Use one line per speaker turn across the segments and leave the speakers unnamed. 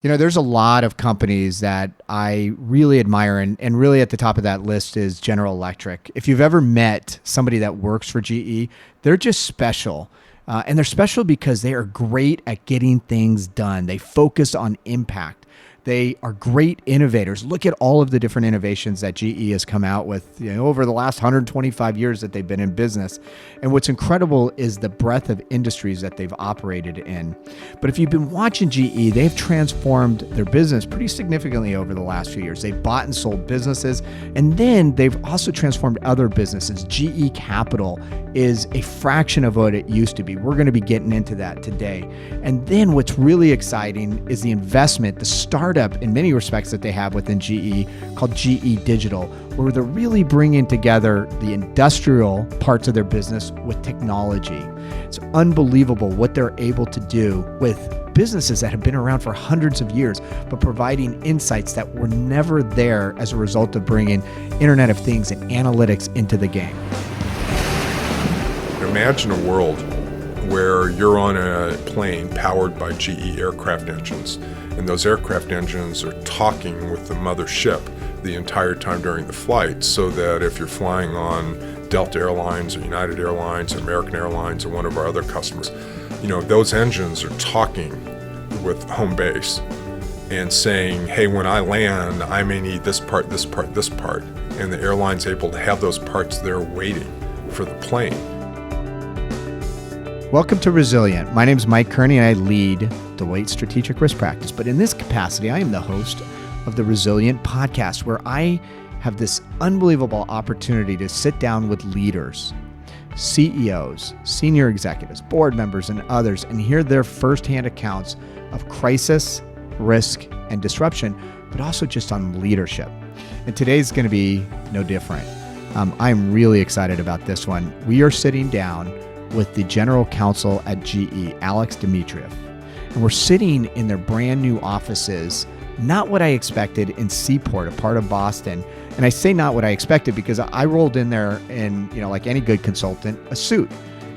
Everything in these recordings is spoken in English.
There's a lot of companies that I really admire, and really at the top of that list is General Electric. If you've ever met somebody that works for GE, they're just special. And they're special because they are great at getting things done. They focus on impact. They are great innovators. Look at all of the different innovations that GE has come out with, over the last 125 years that they've been in business. And what's incredible is the breadth of industries that they've operated in. But if you've been watching GE, they've transformed their business pretty significantly over the last few years. They've bought and sold businesses, and then they've also transformed other businesses. GE Capital is a fraction of what it used to be. We're going to be getting into that today. And then what's really exciting is the investment, the startup in many respects that they have within GE called GE Digital, where they're really bringing together the industrial parts of their business with technology. It's unbelievable what they're able to do with businesses that have been around for hundreds of years, but providing insights that were never there as a result of bringing Internet of Things and analytics into the game.
Imagine a world where you're on a plane powered by GE aircraft engines, and those aircraft engines are talking with the mothership the entire time during the flight, so that if you're flying on Delta Airlines or United Airlines or American Airlines or one of our other customers, those engines are talking with home base and saying, hey, when I land, I may need this part, this part, this part, and the airline's able to have those parts there waiting for the plane.
Welcome to Resilient. My name is Mike Kearney, and I lead Deloitte's strategic risk practice. But in this capacity, I am the host of the Resilient podcast, where I have this unbelievable opportunity to sit down with leaders, CEOs, senior executives, board members, and others, and hear their firsthand accounts of crisis, risk, and disruption, but also just on leadership. And today's going to be no different. I'm really excited about this one. We are sitting down with the general counsel at GE, Alex Dimitrief. And we're sitting in their brand new offices, not what I expected, in Seaport, a part of Boston. And I say not what I expected because I rolled in there in, like any good consultant, a suit.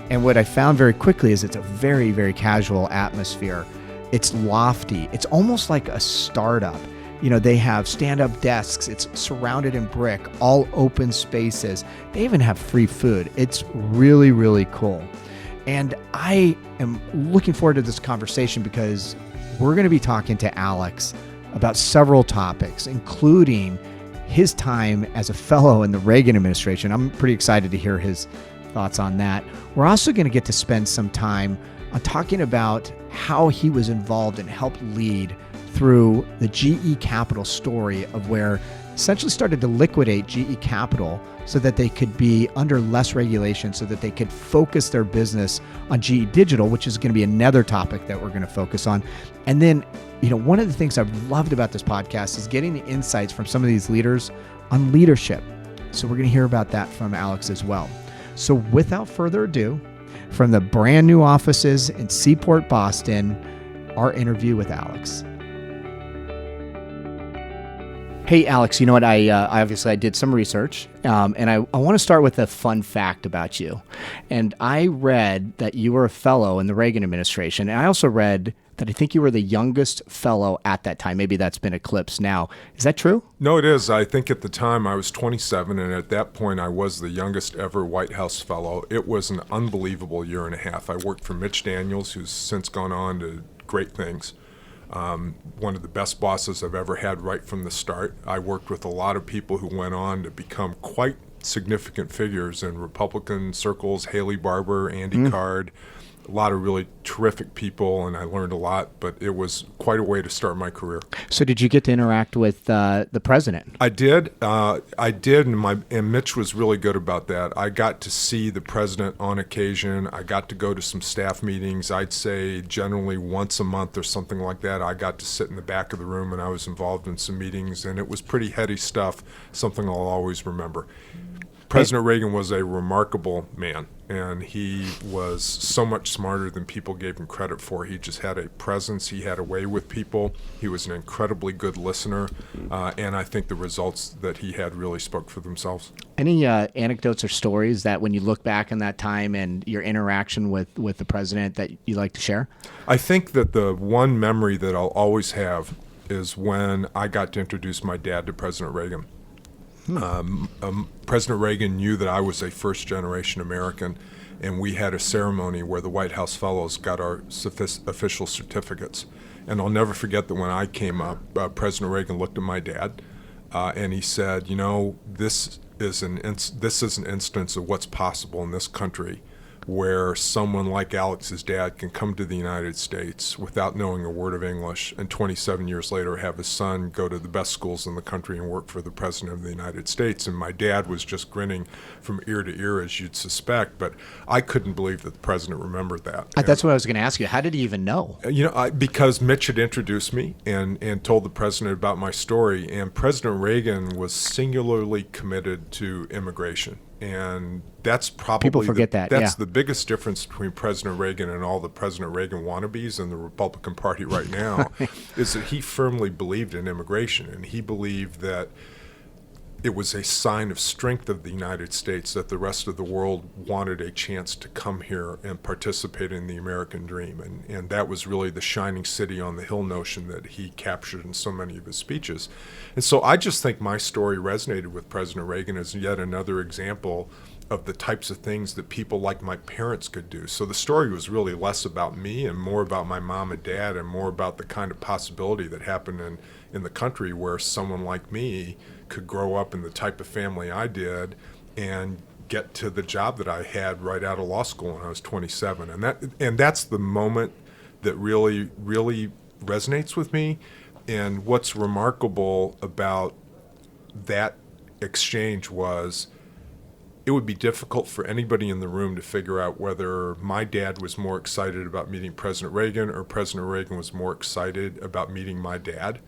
And what I found very quickly is it's a very, very casual atmosphere. It's lofty. It's almost like a startup. They have stand-up desks. It's surrounded in brick, all open spaces. They even have free food. It's really, really cool. And I am looking forward to this conversation because we're going to be talking to Alex about several topics, including his time as a fellow in the Reagan administration. I'm pretty excited to hear his thoughts on that. We're also going to get to spend some time on talking about how he was involved and helped lead through the GE Capital story of where essentially started to liquidate GE Capital so that they could be under less regulation, so that they could focus their business on GE Digital, which is going to be another topic that we're going to focus on. And then, one of the things I've loved about this podcast is getting the insights from some of these leaders on leadership. So we're going to hear about that from Alex as well. So without further ado, from the brand new offices in Seaport, Boston, our interview with Alex. Hey, Alex, you know what? I did some research, and I want to start with a fun fact about you. And I read that you were a fellow in the Reagan administration, and I also read that I think you were the youngest fellow at that time. Maybe that's been eclipsed now. Is that true?
No, it is. I think at the time I was 27, and at that point I was the youngest ever White House fellow. It was an unbelievable year and a half. I worked for Mitch Daniels, who's since gone on to great things. One of the best bosses I've ever had right from the start. I worked with a lot of people who went on to become quite significant figures in Republican circles, Haley Barbour, Andy Card, a lot of really terrific people, and I learned a lot, but it was quite a way to start my career.
So did you get to interact with the president?
I did, and Mitch was really good about that. I got to see the president on occasion. I got to go to some staff meetings. I'd say generally once a month or something like that. I got to sit in the back of the room, and I was involved in some meetings, and it was pretty heady stuff, something I'll always remember. President Reagan was a remarkable man, and he was so much smarter than people gave him credit for. He just had a presence. He had a way with people. He was an incredibly good listener, and I think the results that he had really spoke for themselves.
Any anecdotes or stories that when you look back on that time and your interaction with the president that you like to share?
I think that the one memory that I'll always have is when I got to introduce my dad to President Reagan. President Reagan knew that I was a first-generation American, and we had a ceremony where the White House Fellows got our official certificates. And I'll never forget that when I came up, President Reagan looked at my dad, and he said, "You know, this is an instance of what's possible in this country, where someone like Alex's dad can come to the United States without knowing a word of English, and 27 years later have his son go to the best schools in the country and work for the President of the United States." And my dad was just grinning from ear to ear, as you'd suspect, but I couldn't believe that the President remembered that.
That's what I was going to ask you. How did he even know?
Because Mitch had introduced me and told the President about my story, and President Reagan was singularly committed to immigration. And that's probably
people forget
that's the biggest difference between President Reagan and all the President Reagan wannabes in the Republican Party right now is that he firmly believed in immigration, and he believed that it was a sign of strength of the United States that the rest of the world wanted a chance to come here and participate in the American dream. And that was really the shining city on the hill notion that he captured in so many of his speeches. And so I just think my story resonated with President Reagan as yet another example of the types of things that people like my parents could do. So the story was really less about me and more about my mom and dad, and more about the kind of possibility that happened in the country where someone like me could grow up in the type of family I did and get to the job that I had right out of law school when I was 27. And that's the moment that really, really resonates with me. And what's remarkable about that exchange was it would be difficult for anybody in the room to figure out whether my dad was more excited about meeting President Reagan or President Reagan was more excited about meeting my dad.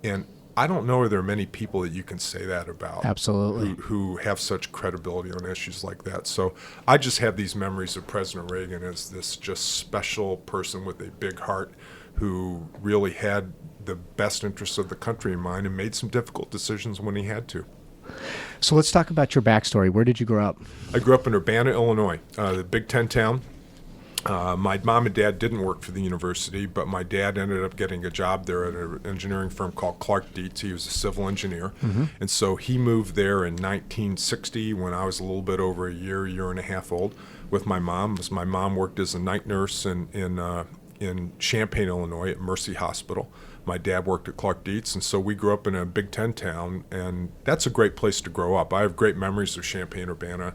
And I don't know if there are many people that you can say that about.
Absolutely.
Who have such credibility on issues like that. So I just have these memories of President Reagan as this just special person with a big heart who really had the best interests of the country in mind and made some difficult decisions when he had to.
So let's talk about your backstory. Where did you grow up?
I grew up in Urbana, Illinois, the Big Ten town. My mom and dad didn't work for the university, but my dad ended up getting a job there at an engineering firm called Clark Dietz. He was a civil engineer. Mm-hmm. And so he moved there in 1960 when I was a little bit over a year and a half old with my mom. My mom worked as a night nurse in Champaign, Illinois at Mercy Hospital. My dad worked at Clark Dietz, and so we grew up in a Big Ten town, and that's a great place to grow up. I have great memories of Champaign-Urbana.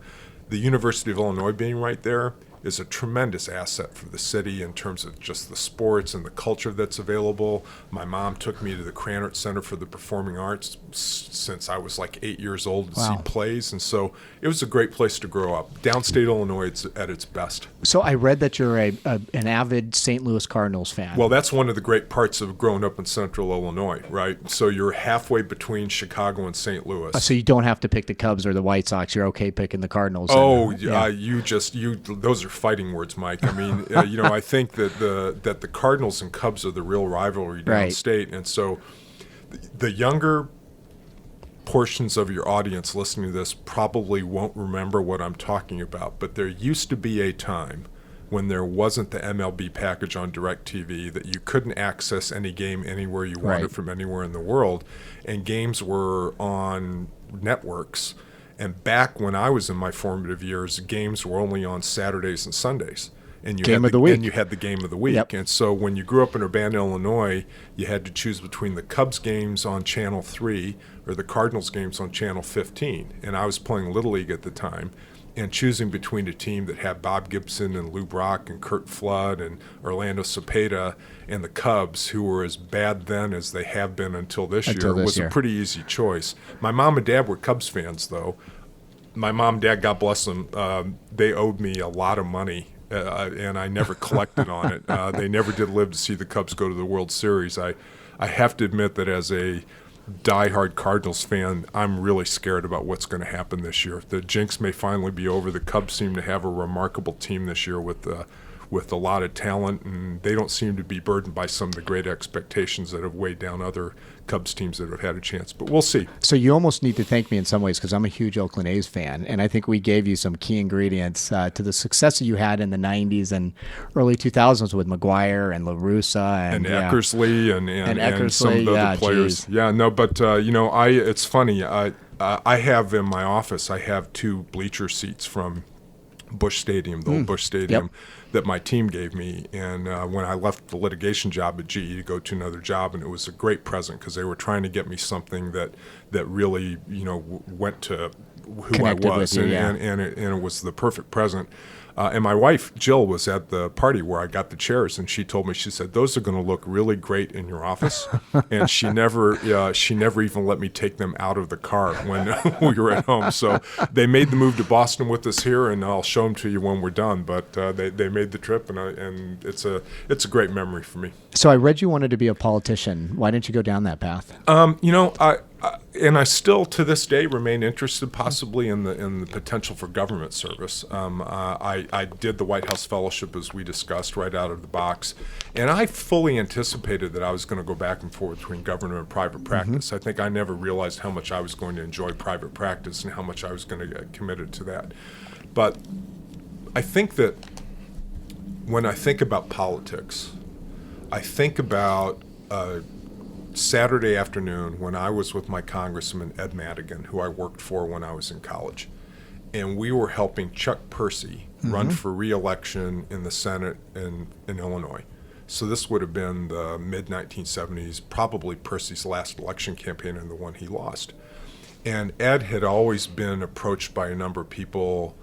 The University of Illinois being right there is a tremendous asset for the city in terms of just the sports and the culture that's available. My mom took me to the Krannert Center for the Performing Arts since I was like 8 years old to see plays, and so it was a great place to grow up. Downstate Illinois is at its best.
So I read that you're an avid St. Louis Cardinals fan.
Well, that's one of the great parts of growing up in central Illinois, right? So you're halfway between Chicago and St. Louis.
So you don't have to pick the Cubs or the White Sox. You're okay picking the Cardinals.
Those are fighting words, Mike. I mean, I think that the Cardinals and Cubs are the real rivalry downstate, and so the younger portions of your audience listening to this probably won't remember what I'm talking about, but there used to be a time when there wasn't the MLB package on DirecTV that you couldn't access any game anywhere you wanted from anywhere in the world, and games were on networks. And back when I was in my formative years, games were only on Saturdays and Sundays. And you had the game of the week.
Yep.
And so when you grew up in Urbana, Illinois, you had to choose between the Cubs games on Channel 3 or the Cardinals games on Channel 15. And I was playing Little League at the time, and choosing between a team that had Bob Gibson and Lou Brock and Curt Flood and Orlando Cepeda and the Cubs, who were as bad then as they have been until this year, was a pretty easy choice. My mom and dad were Cubs fans, though. My mom and dad, God bless them, they owed me a lot of money, and I never collected on it. They never did live to see the Cubs go to the World Series. I have to admit that as a diehard Cardinals fan, I'm really scared about what's going to happen this year. The jinx may finally be over. The Cubs seem to have a remarkable team this year with a lot of talent, and they don't seem to be burdened by some of the great expectations that have weighed down other Cubs teams that have had a chance. But we'll see.
So you almost need to thank me in some ways because I'm a huge Oakland A's fan, and I think we gave you some key ingredients to the success that you had in the 90s and early 2000s with McGuire and La Russa and
Eckersley and
Eckersley,
some of the other players.
Geez.
Yeah, no, but it's funny. I have in my office, I have 2 bleacher seats from Busch Stadium, the old Busch Stadium, that my team gave me. And when I left the litigation job at GE to go to another job, and it was a great present because they were trying to get me something that really, went to who
Connected
I was,
with you,
and it was the perfect present. And my wife, Jill, was at the party where I got the chairs, and she told me, she said, those are going to look really great in your office. And she never even let me take them out of the car when we were at home. So they made the move to Boston with us here, and I'll show them to you when we're done. But they made the trip, and it's a great memory for me.
So I read you wanted to be a politician. Why didn't you go down that path?
I still to this day remain interested possibly in the potential for government service. I did the White House Fellowship, as we discussed, right out of the box, and I fully anticipated that I was going to go back and forth between government and private practice. I think I never realized how much I was going to enjoy private practice and how much I was going to get committed to that. But I think that when I think about politics, I think about Saturday afternoon when I was with my congressman, Ed Madigan, who I worked for when I was in college. And we were helping Chuck Percy run for re-election in the Senate in Illinois. So this would have been the mid-1970s, probably Percy's last election campaign and the one he lost. And Ed had always been approached by a number of people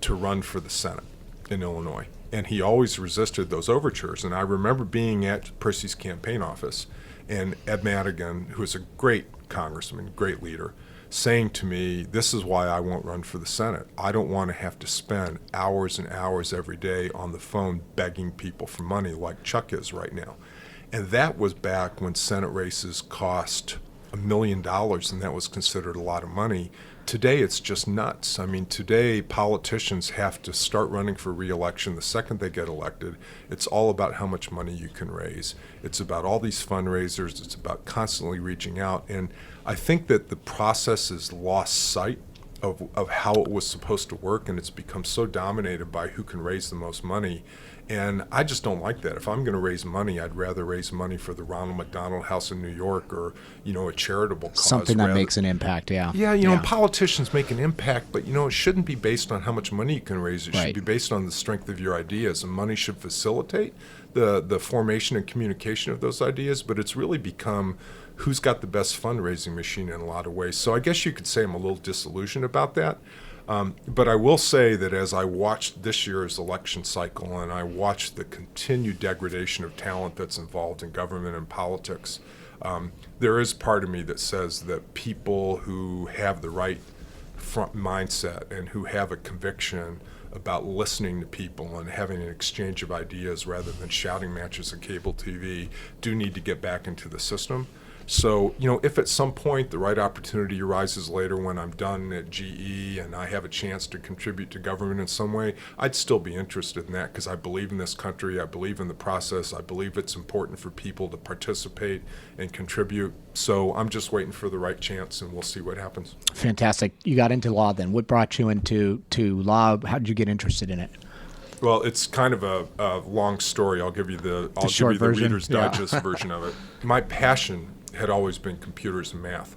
to run for the Senate in Illinois. And he always resisted those overtures. And I remember being at Percy's campaign office, and Ed Madigan, who is a great congressman, great leader, saying to me, this is why I won't run for the Senate. I don't want to have to spend hours and hours every day on the phone begging people for money like Chuck is right now. And that was back when Senate races cost $1 million, and that was considered a lot of money. Today, it's just nuts. I mean, today, politicians have to start running for re-election the second they get elected. It's all about how much money you can raise. It's about all these fundraisers. It's about constantly reaching out. And I think that the process has lost sight of how it was supposed to work, and it's become so dominated by who can raise the most money. And I just don't like that. If I'm going to raise money, I'd rather raise money for the Ronald McDonald House in New York, or, a charitable cause.
Something that makes an impact, yeah.
Yeah, politicians make an impact, but, it shouldn't be based on how much money you can raise. It
Right.
should be based on the strength of your ideas, and money should facilitate the formation and communication of those ideas, but it's really become who's got the best fundraising machine in a lot of ways. So I guess you could say I'm a little disillusioned about that. But I will say that as I watched this year's election cycle, and I watched the continued degradation of talent that's involved in government and politics, there is part of me that says that people who have the right front mindset and who have a conviction about listening to people and having an exchange of ideas rather than shouting matches at cable TV do need to get back into the system. So, if at some point the right opportunity arises later when I'm done at GE and I have a chance to contribute to government in some way, I'd still be interested in that because I believe in this country, I believe in the process, I believe it's important for people to participate and contribute. So I'm just waiting for the right chance, and we'll see what happens.
Fantastic. You got into law then. What brought you into law? How did you get interested in it?
Well, it's kind of a long story. I'll give you the Reader's Digest version of it. My passion had always been computers and math,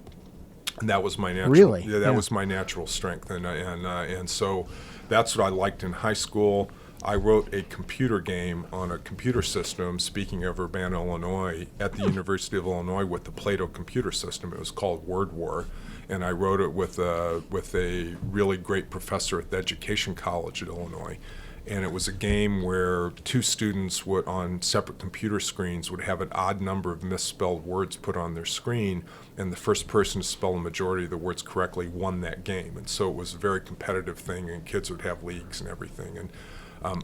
and that was my natural.
Really?
Yeah, that was my natural strength, and so that's what I liked in high school. I wrote a computer game on a computer system, speaking of Urbana, Illinois, at the University of Illinois with the Plato computer system. It was called Word War, and I wrote it with a really great professor at the Education College at Illinois. And it was a game where two students would, on separate computer screens, would have an odd number of misspelled words put on their screen, and the first person to spell a majority of the words correctly won that game. And so it was a very competitive thing, and kids would have leagues and everything. And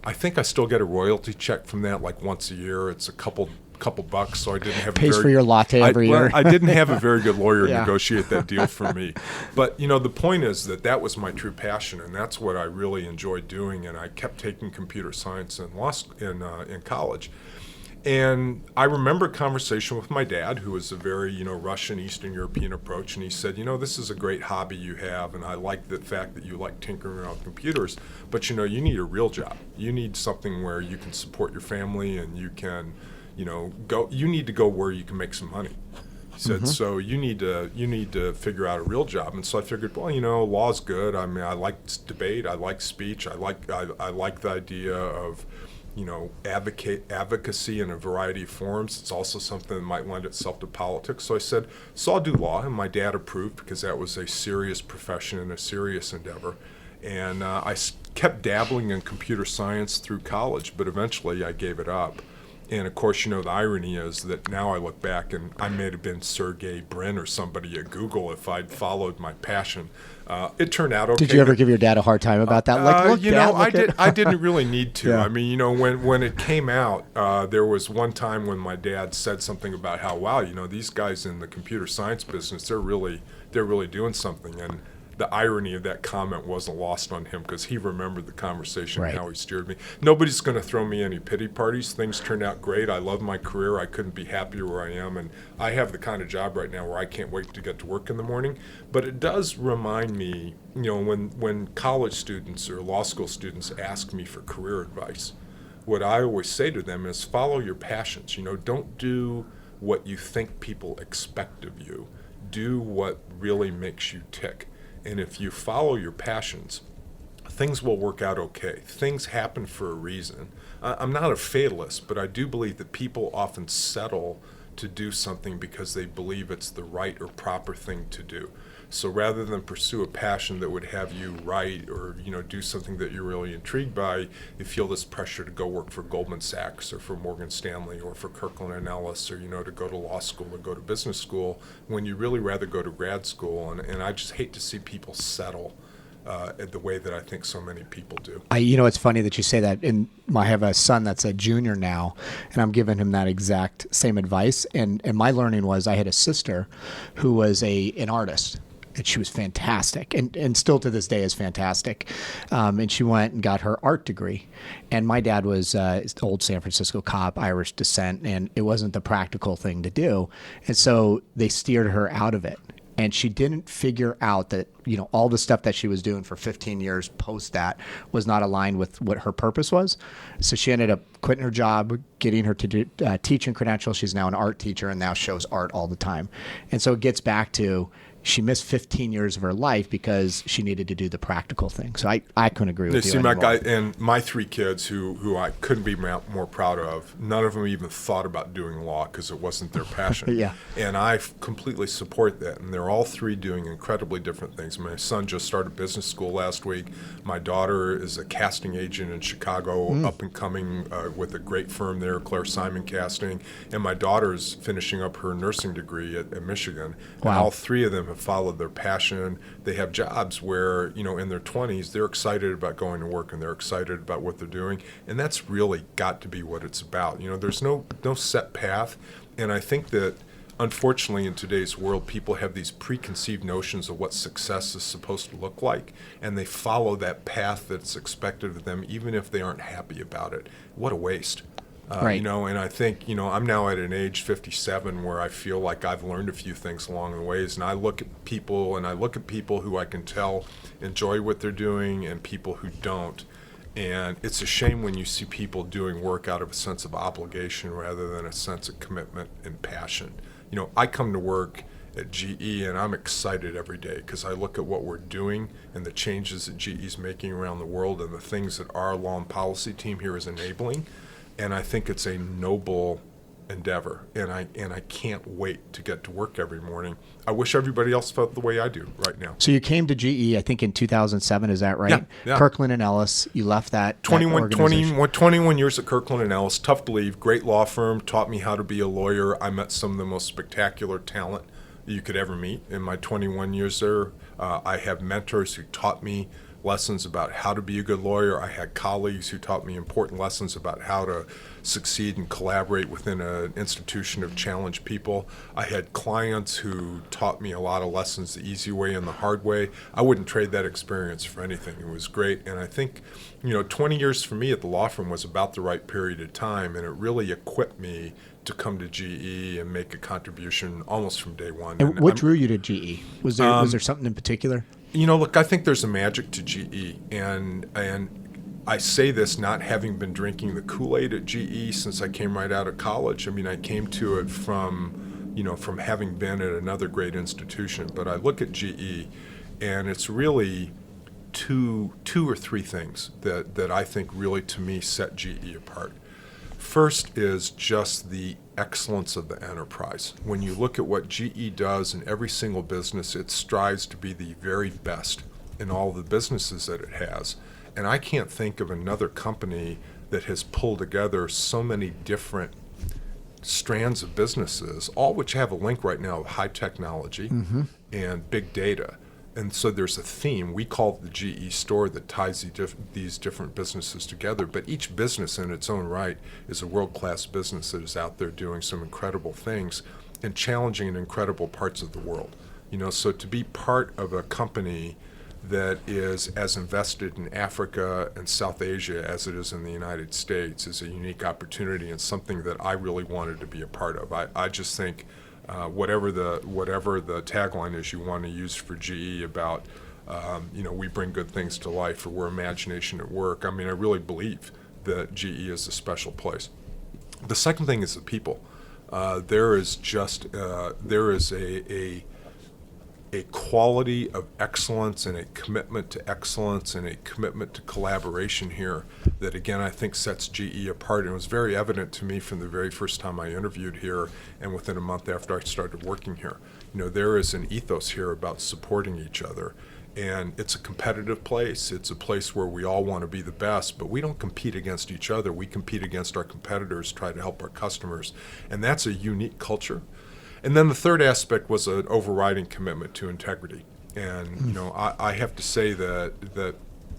I think I still get a royalty check from that, like once a year. It's a couple couple bucks, so I didn't have
Pays for your latte every year.
I didn't have a very good lawyer
Yeah.
negotiate that deal for me. But, the point is that was my true passion, and that's what I really enjoyed doing, and I kept taking computer science in college. And I remember a conversation with my dad, who was a very, Russian, Eastern European approach, and he said, this is a great hobby you have, and I like the fact that you like tinkering around with computers, but, you need a real job. You need something where you can support your family and you can, you need to go where you can make some money. He said, so you need to figure out a real job. And so I figured, well, law's good. I mean, I like debate. I like speech. I like the idea of, advocacy in a variety of forms. It's also something that might lend itself to politics. So I said, so I'll do law. And my dad approved because that was a serious profession and a serious endeavor. And I kept dabbling in computer science through college, but eventually I gave it up. And of course, the irony is that now I look back and I may have been Sergey Brin or somebody at Google if I'd followed my passion. It turned out okay.
Did you ever give your dad a hard time about that? Like, look, Dad,
I didn't really need to.
Yeah.
I mean, when it came out, there was one time when my dad said something about how, wow, these guys in the computer science business, they're really doing something. And the irony of that comment wasn't lost on him because he remembered the conversation
Right.
and how he steered me. Nobody's going to throw me any pity parties. Things turned out great. I love my career. I couldn't be happier where I am. And I have the kind of job right now where I can't wait to get to work in the morning. But it does remind me, when college students or law school students ask me for career advice, what I always say to them is follow your passions. Don't do what you think people expect of you. Do what really makes you tick. And if you follow your passions, things will work out okay. Things happen for a reason. I'm not a fatalist, but I do believe that people often settle to do something because they believe it's the right or proper thing to do. So rather than pursue a passion that would have you write or do something that you're really intrigued by, you feel this pressure to go work for Goldman Sachs or for Morgan Stanley or for Kirkland & Ellis or to go to law school or go to business school when you really rather go to grad school. And I just hate to see people settle the way that I think so many people do.
It's funny that you say that. And I have a son that's a junior now, and I'm giving him that exact same advice. And my learning was I had a sister who was an artist. And she was fantastic, and still to this day is fantastic. And she went and got her art degree. And my dad was an old San Francisco cop, Irish descent, and it wasn't the practical thing to do. And so they steered her out of it. And she didn't figure out that, all the stuff that she was doing for 15 years post that was not aligned with what her purpose was. So she ended up quitting her job, getting her to do teaching credentials. She's now an art teacher and now shows art all the time. And so it gets back to, she missed 15 years of her life because she needed to do the practical thing. So I couldn't agree with you
See,
anymore.
and my three kids who I couldn't be more proud of, none of them even thought about doing law because it wasn't their passion.
Yeah.
And I completely support that. And they're all three doing incredibly different things. My son just started business school last week. My daughter is a casting agent in Chicago, up and coming with a great firm there, Claire Simon Casting. And my daughter's finishing up her nursing degree at Michigan.
Wow.
And all three of them have followed their passion. They have jobs where, in their 20s, they're excited about going to work and they're excited about what they're doing. And that's really got to be what it's about. There's no set path. And I think that, unfortunately, in today's world, people have these preconceived notions of what success is supposed to look like, and they follow that path that's expected of them, even if they aren't happy about it. What a waste.
Right.
And I think, I'm now at an age 57 where I feel like I've learned a few things along the ways, and I look at people who I can tell enjoy what they're doing and people who don't. And it's a shame when you see people doing work out of a sense of obligation rather than a sense of commitment and passion. I come to work at GE and I'm excited every day because I look at what we're doing and the changes that GE is making around the world and the things that our law and policy team here is enabling. And I think it's a noble endeavor, and I can't wait to get to work every morning. I wish everybody else felt the way I do right now.
So you came to GE, I think, in 2007, is that right?
Yeah.
Kirkland & Ellis, you left that
21 years at Kirkland & Ellis, tough to leave, great law firm, taught me how to be a lawyer. I met some of the most spectacular talent you could ever meet in my 21 years there. I have mentors who taught me lessons about how to be a good lawyer. I had colleagues who taught me important lessons about how to succeed and collaborate within an institution of challenged people. I had clients who taught me a lot of lessons the easy way and the hard way. I wouldn't trade that experience for anything. It was great. And I think, 20 years for me at the law firm was about the right period of time, and it really equipped me to come to GE and make a contribution almost from day one.
And what drew you to GE? Was there something in particular?
Look, I think there's a magic to GE, and I say this not having been drinking the Kool-Aid at GE since I came right out of college. I mean, I came to it from having been at another great institution. But I look at GE, and it's really two or three things that I think really, to me, set GE apart. First is just the excellence of the enterprise. When you look at what GE does in every single business, it strives to be the very best in all the businesses that it has. And I can't think of another company that has pulled together so many different strands of businesses, all which have a link right now of high technology and big data. And so there's a theme. We call it the GE store that ties these different businesses together. But each business in its own right is a world-class business that is out there doing some incredible things and challenging in incredible parts of the world. So to be part of a company that is as invested in Africa and South Asia as it is in the United States is a unique opportunity and something that I really wanted to be a part of. I just think whatever the tagline is you want to use for GE about, we bring good things to life, or we're imagination at work. I mean, I really believe that GE is a special place. The second thing is the people. There is a quality of excellence and a commitment to excellence and a commitment to collaboration here that, again, I think sets GE apart. And it was very evident to me from the very first time I interviewed here and within a month after I started working here. There is an ethos here about supporting each other. And it's a competitive place. It's a place where we all want to be the best, but we don't compete against each other. We compete against our competitors, try to help our customers. And that's a unique culture. And then the third aspect was an overriding commitment to integrity. And I have to say that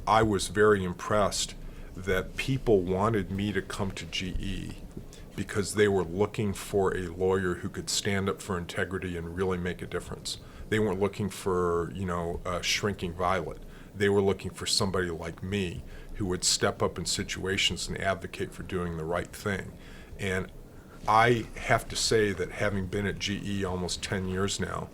I was very impressed that people wanted me to come to GE because they were looking for a lawyer who could stand up for integrity and really make a difference. They weren't looking for a shrinking violet. They were looking for somebody like me who would step up in situations and advocate for doing the right thing. And I have to say that having been at GE almost 10 years now,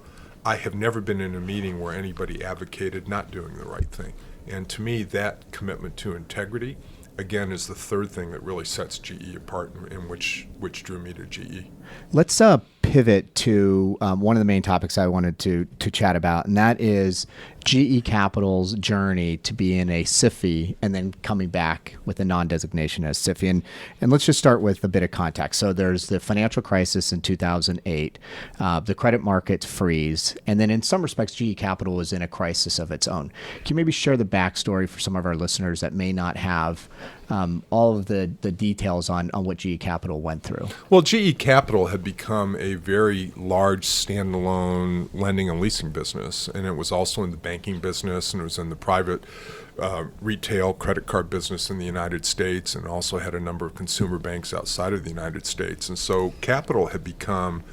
I have never been in a meeting where anybody advocated not doing the right thing. And to me, that commitment to integrity, again, is the third thing that really sets GE apart and which drew me to GE.
Let's pivot to one of the main topics I wanted to chat about, and that is GE Capital's journey to be in a SIFI and then coming back with a non-designation as SIFI. And let's just start with a bit of context. So there's the financial crisis in 2008, the credit markets freeze, and then in some respects, GE Capital was in a crisis of its own. Can you maybe share the backstory for some of our listeners that may not have all of the details on what GE Capital went through?
Well, GE Capital had become a very large standalone lending and leasing business, and it was also in the banking business, and it was in the private retail credit card business in the United States, and also had a number of consumer banks outside of the United States. And so Capital had become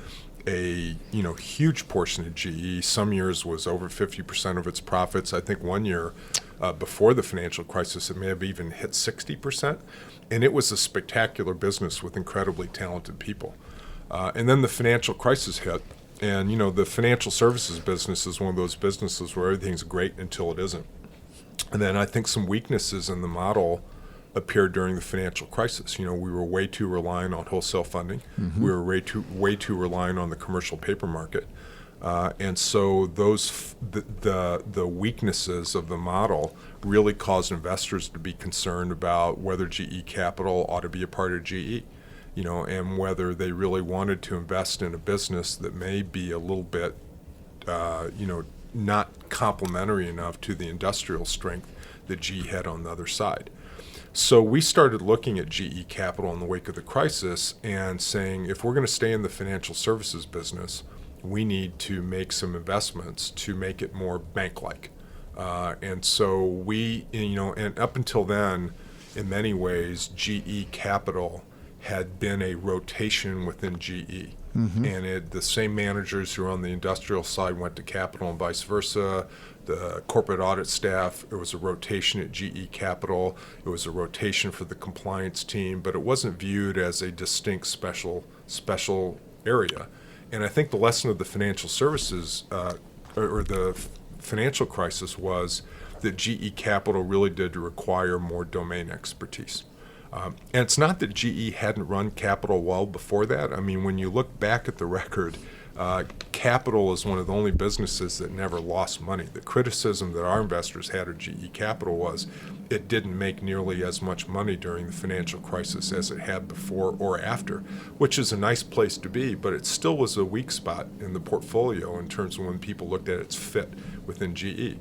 a huge portion of GE. Some years was over 50% of its profits. I think one year before the financial crisis, it may have even hit 60%. And it was a spectacular business with incredibly talented people. And then the financial crisis hit. And, the financial services business is one of those businesses where everything's great until it isn't. And then I think some weaknesses in the model appeared during the financial crisis. We were way too reliant on wholesale funding. Mm-hmm. We were way too reliant on the commercial paper market. And so the weaknesses of the model really caused investors to be concerned about whether GE Capital ought to be a part of GE, and whether they really wanted to invest in a business that may be a little bit, not complementary enough to the industrial strength that GE had on the other side. So we started looking at GE Capital in the wake of the crisis and saying, if we're going to stay in the financial services business, we need to make some investments to make it more bank-like. And so we, and up until then, in many ways, GE Capital had been a rotation within GE. And the same managers who were on the industrial side went to Capital and vice versa. The corporate audit staff, it was a rotation at GE Capital. It was a rotation for the compliance team, but it wasn't viewed as a distinct special area. And I think the lesson of the financial services or the financial crisis was that GE Capital really did require more domain expertise. And it's not that GE hadn't run capital well before that. I mean, when you look back at the record, Capital is one of the only businesses that never lost money. The criticism that our investors had of GE Capital was it didn't make nearly as much money during the financial crisis as it had before or after, which is a nice place to be, but it still was a weak spot in the portfolio in terms of when people looked at its fit within GE.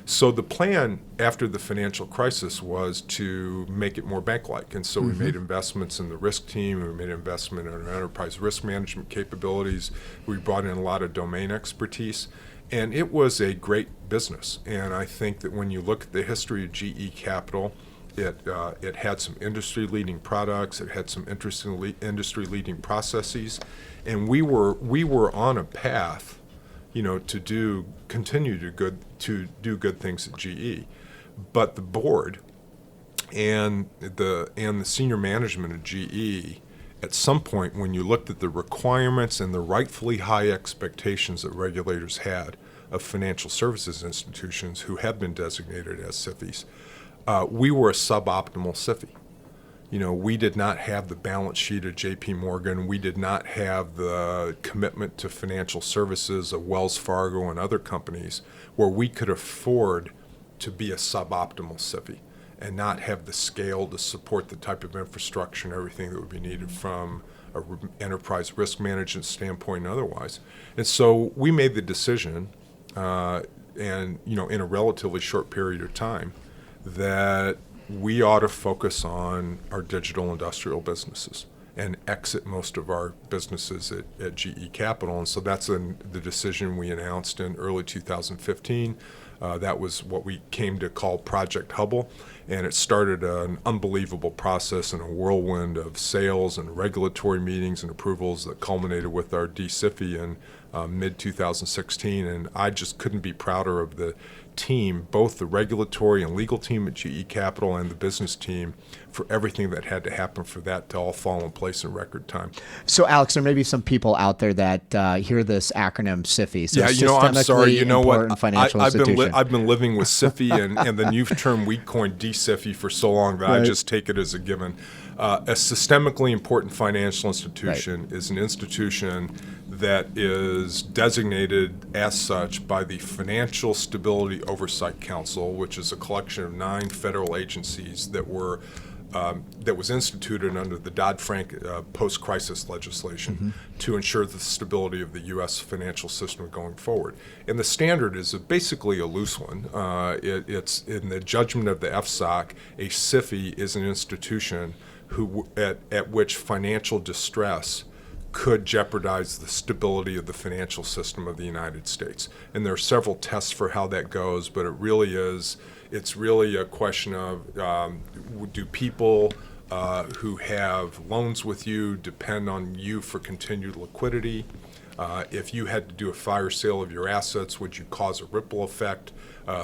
So the plan after the financial crisis was to make it more bank-like. And so we made investments in the risk team. We made investment in our enterprise risk management capabilities. We brought in a lot of domain expertise. And it was a great business. And I think that when you look at the history of GE Capital, it had some industry-leading products. It had some interesting industry-leading processes. And we were on a path to continue to do good things at GE, but the board and the senior management of GE, at some point, when you looked at the requirements and the rightfully high expectations that regulators had of financial services institutions who have been designated as SIFIs, we were a suboptimal SIFI. We did not have the balance sheet of J.P. Morgan. We did not have the commitment to financial services of Wells Fargo and other companies where we could afford to be a suboptimal SIFI and not have the scale to support the type of infrastructure and everything that would be needed from an enterprise risk management standpoint and otherwise. And so we made the decision, in a relatively short period of time, that we ought to focus on our digital industrial businesses and exit most of our businesses at GE Capital. And so that's the decision we announced in early 2015. That was what we came to call Project Hubble. And it started an unbelievable process and a whirlwind of sales and regulatory meetings and approvals that culminated with our DSIFI in mid-2016. And I just couldn't be prouder of the team, both the regulatory and legal team at GE Capital and the business team, for everything that had to happen for that to all fall in place in record time.
So, Alex, there may be some people out there that hear this acronym SIFI. So
I'm sorry. You know what? I've been living with SIFI and the new term we coined DSIFI for so long that I just take it as a given. A systemically important financial institution is an institution that is designated as such by the Financial Stability Oversight Council, which is a collection of 9 federal agencies that was instituted under the Dodd-Frank post-crisis legislation to ensure the stability of the U.S. financial system going forward. And the standard is basically a loose one. It's in the judgment of the FSOC, a SIFI is an institution at which financial distress could jeopardize the stability of the financial system of the United States. And there are several tests for how that goes, but it's really a question of do people who have loans with you depend on you for continued liquidity? If you had to do a fire sale of your assets, would you cause a ripple effect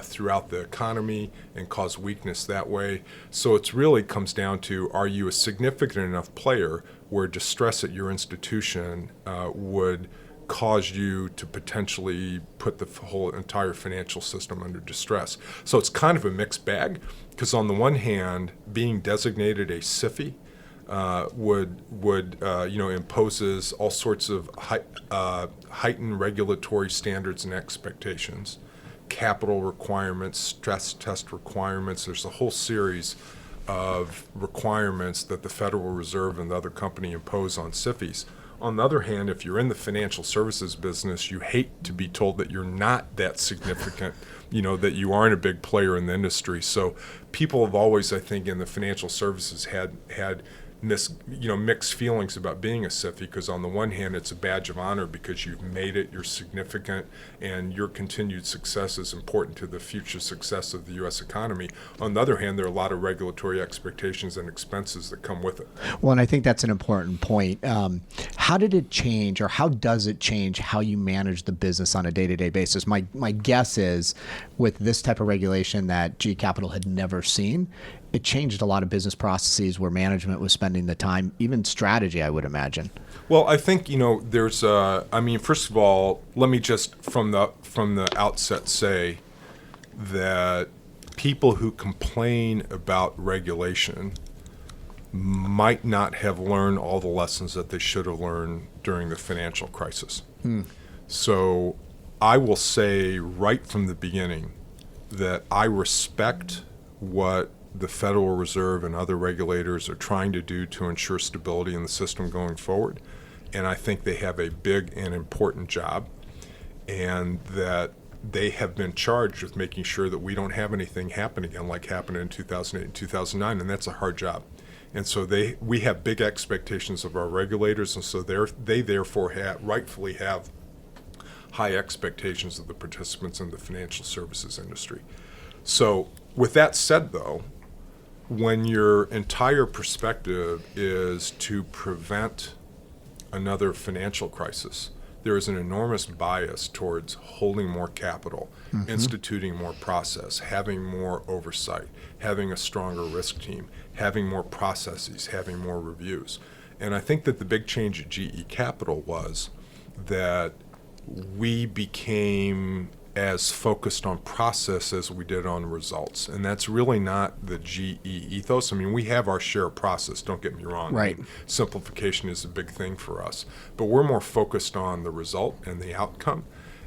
throughout the economy and cause weakness that way? So it really comes down to, are you a significant enough player where distress at your institution would cause you to potentially put the whole entire financial system under distress? So it's kind of a mixed bag, because on the one hand, being designated a SIFI imposes all sorts of heightened regulatory standards and expectations, capital requirements, stress test requirements. There's a whole series of requirements that the Federal Reserve and the other company impose on SIFIs. On the other hand, if you're in the financial services business, you hate to be told that you're not that significant, that you aren't a big player in the industry. So people have always, I think, in the financial services had mixed feelings about being a SIFI, because on the one hand, it's a badge of honor because you've made it, you're significant, and your continued success is important to the future success of the U.S. economy. On the other hand, there are a lot of regulatory expectations and expenses that come with it.
Well, and I think that's an important point. How did it change, or how does it change how you manage the business on a day-to-day basis? My guess is, with this type of regulation that GE Capital had never seen, it changed a lot of business processes where management was spending the time, even strategy, I would imagine.
Well, I think, there's, first of all, let me just from the outset say that people who complain about regulation might not have learned all the lessons that they should have learned during the financial crisis. So I will say right from the beginning that I respect what the Federal Reserve and other regulators are trying to do to ensure stability in the system going forward. And I think they have a big and important job, and that they have been charged with making sure that we don't have anything happen again like happened in 2008 and 2009, and that's a hard job. And so we have big expectations of our regulators, and so they therefore rightfully have high expectations of the participants in the financial services industry. So with that said, though, when your entire perspective is to prevent another financial crisis, there is an enormous bias towards holding more capital, instituting more process, having more oversight, having a stronger risk team, having more processes, having more reviews. And I think that the big change at GE Capital was that we became as focused on process as we did on results. And that's really not the GE ethos. I mean, we have our share of process, don't get me wrong.
Right.
I mean, simplification is a big thing for us. But we're more focused on the result and the outcome.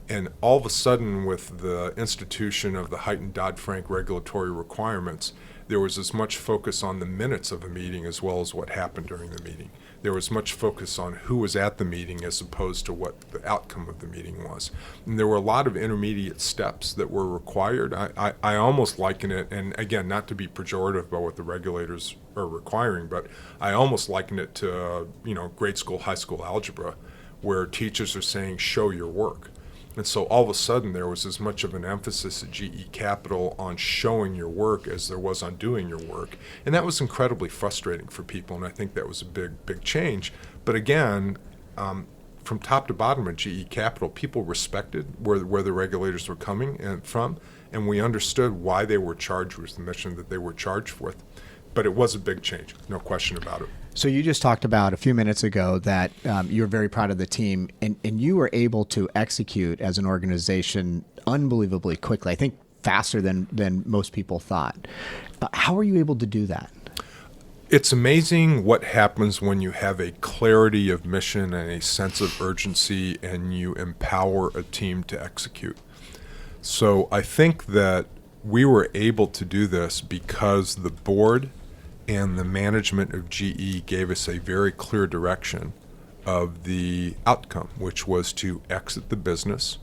And all of a sudden, with the institution of the heightened Dodd-Frank regulatory requirements, there was as much focus on the minutes of a meeting as well as what happened during the meeting. There was much focus on who was at the meeting as opposed to what the outcome of the meeting was. And there were a lot of intermediate steps that were required. I almost liken it, and again, not to be pejorative about what the regulators are requiring, but I almost liken it to grade school, high school algebra, where teachers are saying, show your work. And so all of a sudden there was as much of an emphasis at GE Capital on showing your work as there was on doing your work. And that was incredibly frustrating for people, and I think that was a big change. But again, from top to bottom at GE Capital, people respected where the regulators were coming from, and we understood why they were charged with the mission that they were charged with. But it was a big change, no question about it.
So you just talked about a few minutes ago that you were very proud of the team, and you were able to execute as an organization unbelievably quickly. I think faster than most people thought. How were you able to do that?
It's amazing what happens when you have a clarity of mission and a sense of urgency, and you empower a team to execute. So I think that we were able to do this because the board and the management of GE gave us a very clear direction of the outcome, which was to exit the business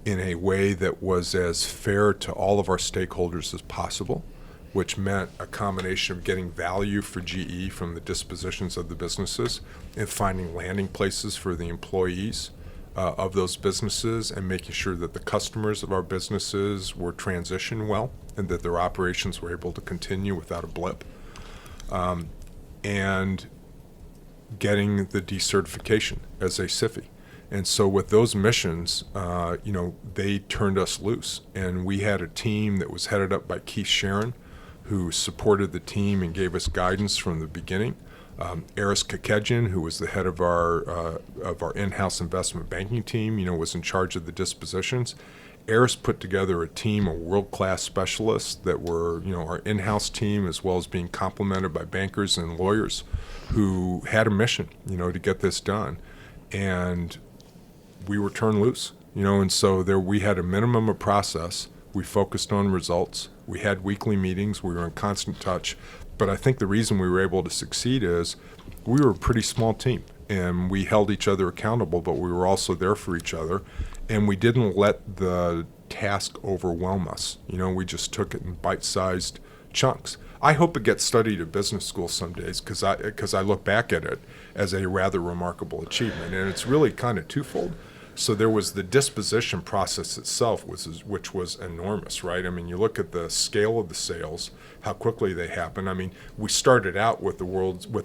in a way that was as fair to all of our stakeholders as possible, which meant a combination of getting value for GE from the dispositions of the businesses and finding landing places for the employees of those businesses, and making sure that the customers of our businesses were transitioned well and that their operations were able to continue without a blip. And getting the decertification as a SIFI. And so with those missions, they turned us loose. And we had a team that was headed up by Keith Sharon, who supported the team and gave us guidance from the beginning. Aris Kakedjian, who was the head of our in-house investment banking team, was in charge of the dispositions. Aris put together a team of world-class specialists that were, our in-house team, as well as being complemented by bankers and lawyers who had a mission, to get this done. And we were turned loose, and so we had a minimum of process. We focused on results. We had weekly meetings. We were in constant touch. But I think the reason we were able to succeed is we were a pretty small team, and we held each other accountable, but we were also there for each other. And we didn't let the task overwhelm us. We just took it in bite-sized chunks. I hope it gets studied at business school some days because I look back at it as a rather remarkable achievement, and it's really kind of twofold. So there was the disposition process itself, which was enormous, right? I mean, you look at the scale of the sales, how quickly they happen. I mean, we started out with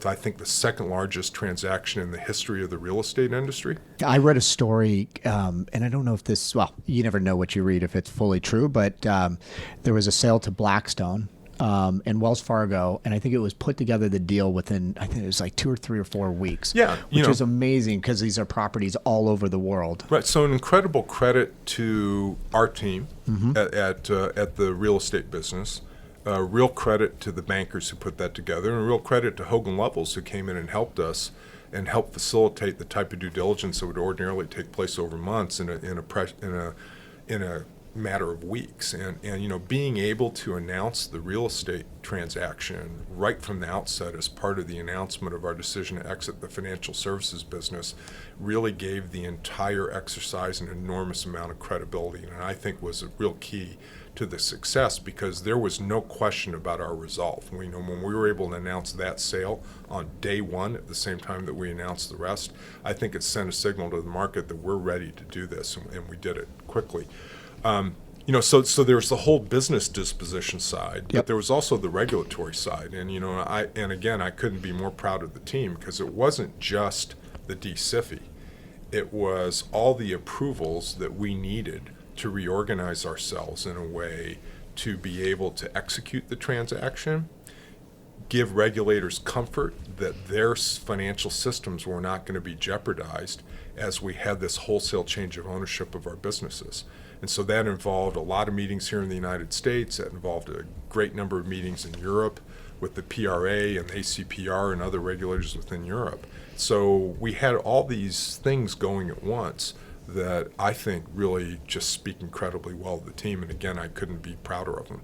I think, the second largest transaction in the history of the real estate industry.
I read a story, and I don't know if this, well, you never know what you read if it's fully true, but there was a sale to Blackstone and Wells Fargo, and I think it was put together the deal within, I think it was like 2 or 3 or 4 weeks.
Yeah,
which is amazing because these are properties all over the world.
Right. So an incredible credit to our team at the real estate business. Real credit to the bankers who put that together, and real credit to Hogan Lovells, who came in and helped us and helped facilitate the type of due diligence that would ordinarily take place over months in a matter of weeks. And being able to announce the real estate transaction right from the outset as part of the announcement of our decision to exit the financial services business really gave the entire exercise an enormous amount of credibility, and I think was a real key to the success, because there was no question about our resolve. When we were able to announce that sale on day one at the same time that we announced the rest, I think it sent a signal to the market that we're ready to do this, and we did it quickly. So there's the whole business disposition side, but there was also the regulatory side, and again, I couldn't be more proud of the team, because it wasn't just the DSIFI, it was all the approvals that we needed to reorganize ourselves in a way to be able to execute the transaction, give regulators comfort that their financial systems were not going to be jeopardized as we had this wholesale change of ownership of our businesses. And so that involved a lot of meetings here in the United States. That involved a great number of meetings in Europe with the PRA and the ACPR and other regulators within Europe. So we had all these things going at once that I think really just speak incredibly well of the team. And again, I couldn't be prouder of them.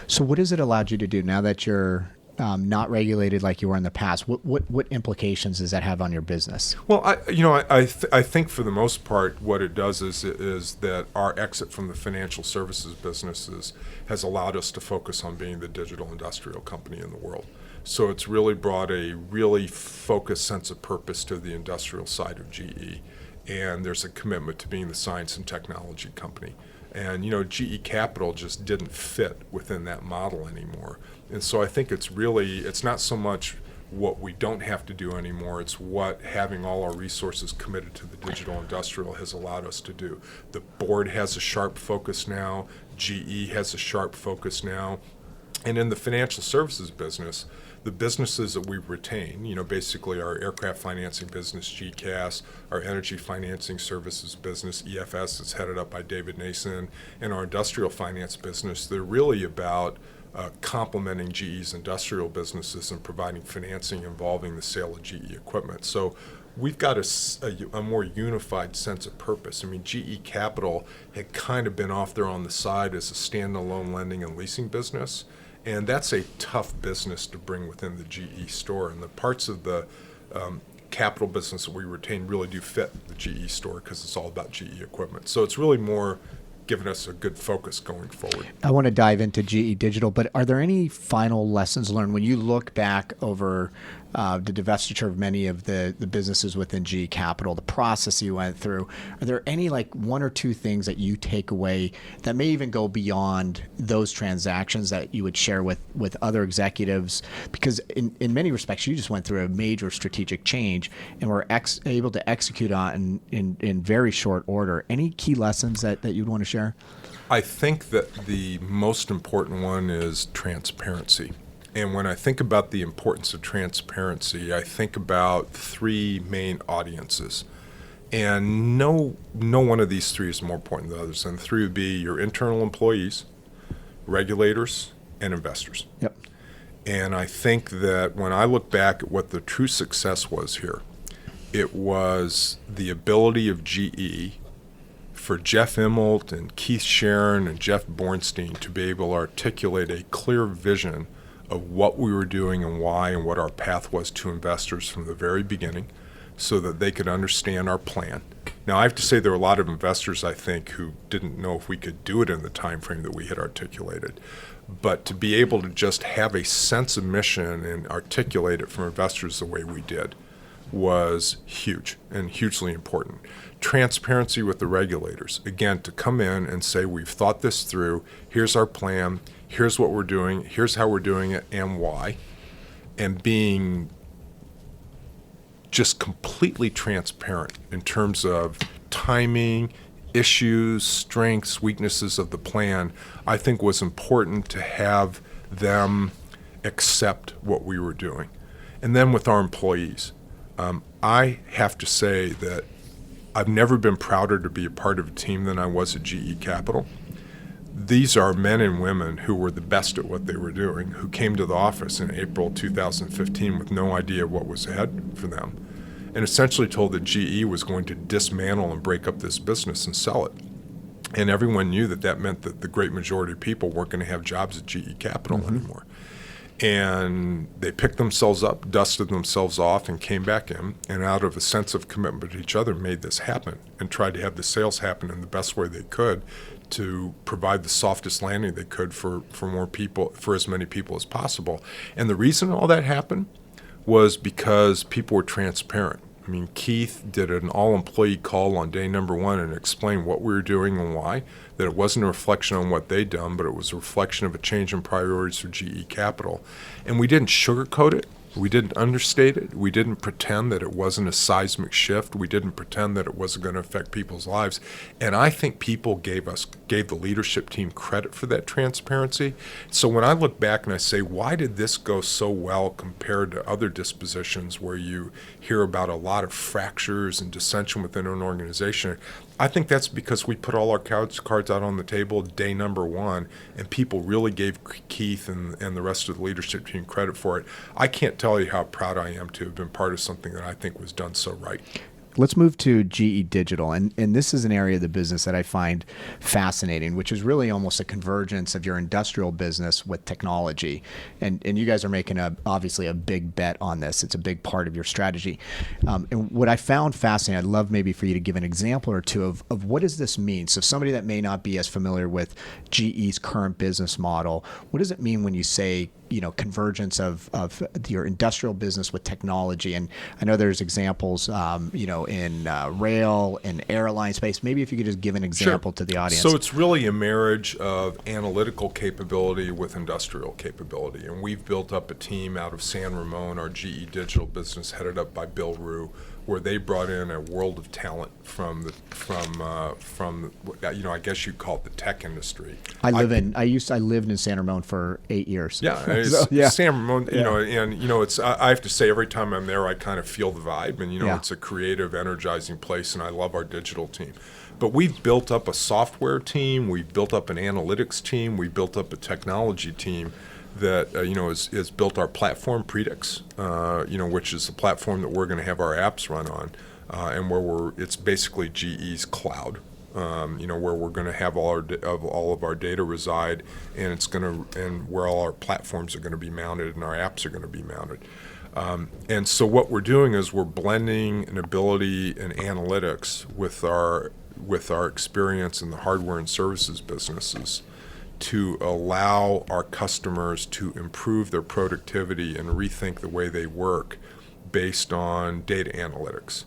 So
what has it allowed you to do now that you're not regulated like you were in the past? What implications does that have on your business? Well,
I think for the most part, what it does is that our exit from the financial services businesses has allowed us to focus on being the digital industrial company in the world. So it's really brought a really focused sense of purpose to the industrial side of GE. And there's a commitment to being the science and technology company. And, GE Capital just didn't fit within that model anymore. And so I think it's not so much what we don't have to do anymore, it's what having all our resources committed to the digital industrial has allowed us to do. The board has a sharp focus now, GE has a sharp focus now, and in the financial services business, the businesses that we retain, basically our aircraft financing business, GCAS, our energy financing services business, EFS, is headed up by David Nason, and our industrial finance business, they're really about complementing GE's industrial businesses and providing financing involving the sale of GE equipment. So we've got a more unified sense of purpose. I mean, GE Capital had kind of been off there on the side as a standalone lending and leasing business. And that's a tough business to bring within the GE store. And the parts of the capital business that we retain really do fit the GE store because it's all about GE equipment. So it's really more given us a good focus going forward.
I want to dive into GE Digital, but are there any final lessons learned when you look back over the divestiture of many of the businesses within GE Capital, the process you went through? Are there any one or two things that you take away that may even go beyond those transactions that you would share with other executives? Because in many respects, you just went through a major strategic change and were able to execute on in very short order. Any key lessons that you'd want to share?
I think that the most important one is transparency. And when I think about the importance of transparency, I think about 3 main audiences. And no one of these 3 is more important than others. And the 3 would be your internal employees, regulators, and investors.
Yep.
And I think that when I look back at what the true success was here, it was the ability of GE for Jeff Immelt and Keith Sharon and Jeff Bornstein to be able to articulate a clear vision of what we were doing and why and what our path was to investors from the very beginning so that they could understand our plan. Now, I have to say there were a lot of investors, I think, who didn't know if we could do it in the time frame that we had articulated. But to be able to just have a sense of mission and articulate it from investors the way we did was huge and hugely important. Transparency with the regulators. Again, to come in and say, we've thought this through, here's our plan, here's what we're doing, here's how we're doing it, and why. And being just completely transparent in terms of timing, issues, strengths, weaknesses of the plan, I think was important to have them accept what we were doing. And then with our employees, I have to say that I've never been prouder to be a part of a team than I was at GE Capital. These are men and women who were the best at what they were doing, who came to the office in April 2015 with no idea what was ahead for them, and essentially told that GE was going to dismantle and break up this business and sell it. And everyone knew that that meant that the great majority of people weren't going to have jobs at GE Capital anymore. And they picked themselves up, dusted themselves off, and came back in, and out of a sense of commitment to each other made this happen and tried to have the sales happen in the best way they could to provide the softest landing they could for more people, for as many people as possible. And the reason all that happened was because people were transparent. I mean, Keith did an all-employee call on day number 1 and explained what we were doing and why, that it wasn't a reflection on what they'd done, but it was a reflection of a change in priorities for GE Capital. And we didn't sugarcoat it. We didn't understate it. We didn't pretend that it wasn't a seismic shift. We didn't pretend that it wasn't going to affect people's lives. And I think people gave the leadership team credit for that transparency. So when I look back and I say, why did this go so well compared to other dispositions where you hear about a lot of fractures and dissension within an organization? I think that's because we put all our cards out on the table day number 1, and people really gave Keith and the rest of the leadership team credit for it. I can't tell you how proud I am to have been part of something that I think was done so right.
Let's move to GE Digital. And this is an area of the business that I find fascinating, which is really almost a convergence of your industrial business with technology. And you guys are making obviously a big bet on this. It's a big part of your strategy. And what I found fascinating, I'd love maybe for you to give an example or two of what does this mean? So somebody that may not be as familiar with GE's current business model, what does it mean when you say, convergence of your industrial business with technology? And I know there's examples, in rail and airline space. Maybe if you could just give an example to the audience.
So it's really a marriage of analytical capability with industrial capability. And we've built up a team out of San Ramon, our GE Digital business, headed up by Bill Rue, where they brought in a world of talent from I guess you'd call it the tech industry. I lived in San Ramon for 8 years. Yeah, San Ramon, it's I have to say every time I'm there I kind of feel the vibe, and it's a creative, energizing place, and I love our digital team. But we've built up a software team, we've built up an analytics team, we've built up a technology team that is built our platform Predix, which is the platform that we're going to have our apps run on, and where it's basically GE's cloud, where we're going to have all of our data reside, and where all our platforms are going to be mounted and our apps are going to be mounted. And so what we're doing is we're blending an ability in analytics with our experience in the hardware and services businesses to allow our customers to improve their productivity and rethink the way they work based on data analytics.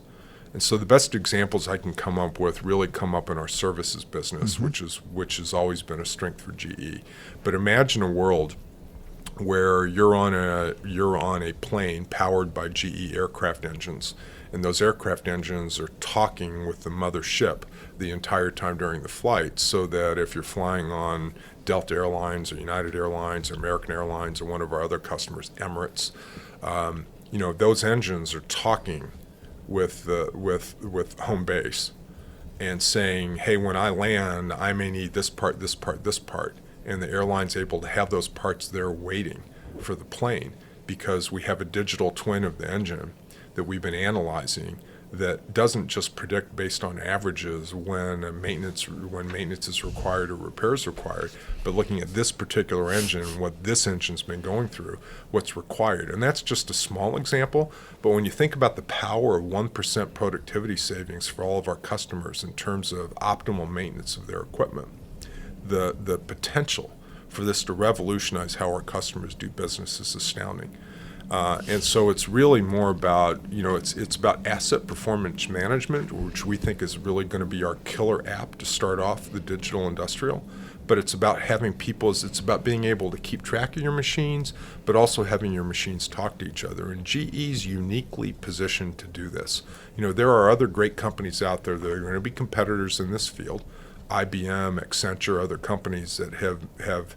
And so the best examples I can come up with really come up in our services business, which has always been a strength for GE. But imagine a world where you're on a plane powered by GE aircraft engines, and those aircraft engines are talking with the mothership the entire time during the flight, so that if you're flying on Delta Airlines or United Airlines or American Airlines or one of our other customers, Emirates, those engines are talking with home base and saying, hey, when I land, I may need this part, this part, this part. And the airline's able to have those parts there waiting for the plane because we have a digital twin of the engine that we've been analyzing that doesn't just predict based on averages when maintenance is required or repairs required, but looking at this particular engine, what this engine's been going through, what's required. And that's just a small example, but when you think about the power of 1% productivity savings for all of our customers in terms of optimal maintenance of their equipment, the potential for this to revolutionize how our customers do business is astounding. And so it's really more about, it's about asset performance management, which we think is really going to be our killer app to start off the digital industrial. But it's about having it's about being able to keep track of your machines, but also having your machines talk to each other. And GE's uniquely positioned to do this. There are other great companies out there that are going to be competitors in this field, IBM, Accenture, other companies that have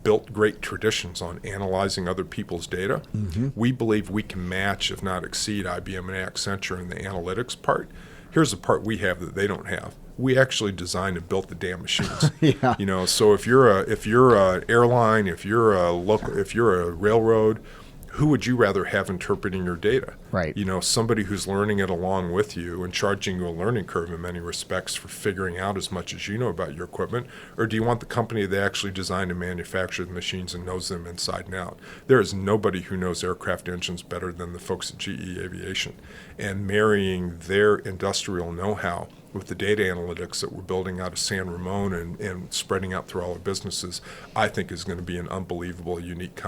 built great traditions on analyzing other people's data. Mm-hmm. We believe we can match, if not exceed, IBM and Accenture in the analytics part. Here's the part we have that they don't have. We actually designed and built the damn machines. Yeah. So if you're a airline, if you're a railroad, who would you rather have interpreting your data?
Right.
Somebody who's learning it along with you and charging you a learning curve in many respects for figuring out as much as you know about your equipment, or do you want the company that actually designed and manufactured the machines and knows them inside and out? There is nobody who knows aircraft engines better than the folks at GE Aviation. And marrying their industrial know-how with the data analytics that we're building out of San Ramon and spreading out through all our businesses, I think is going to be an unbelievable, unique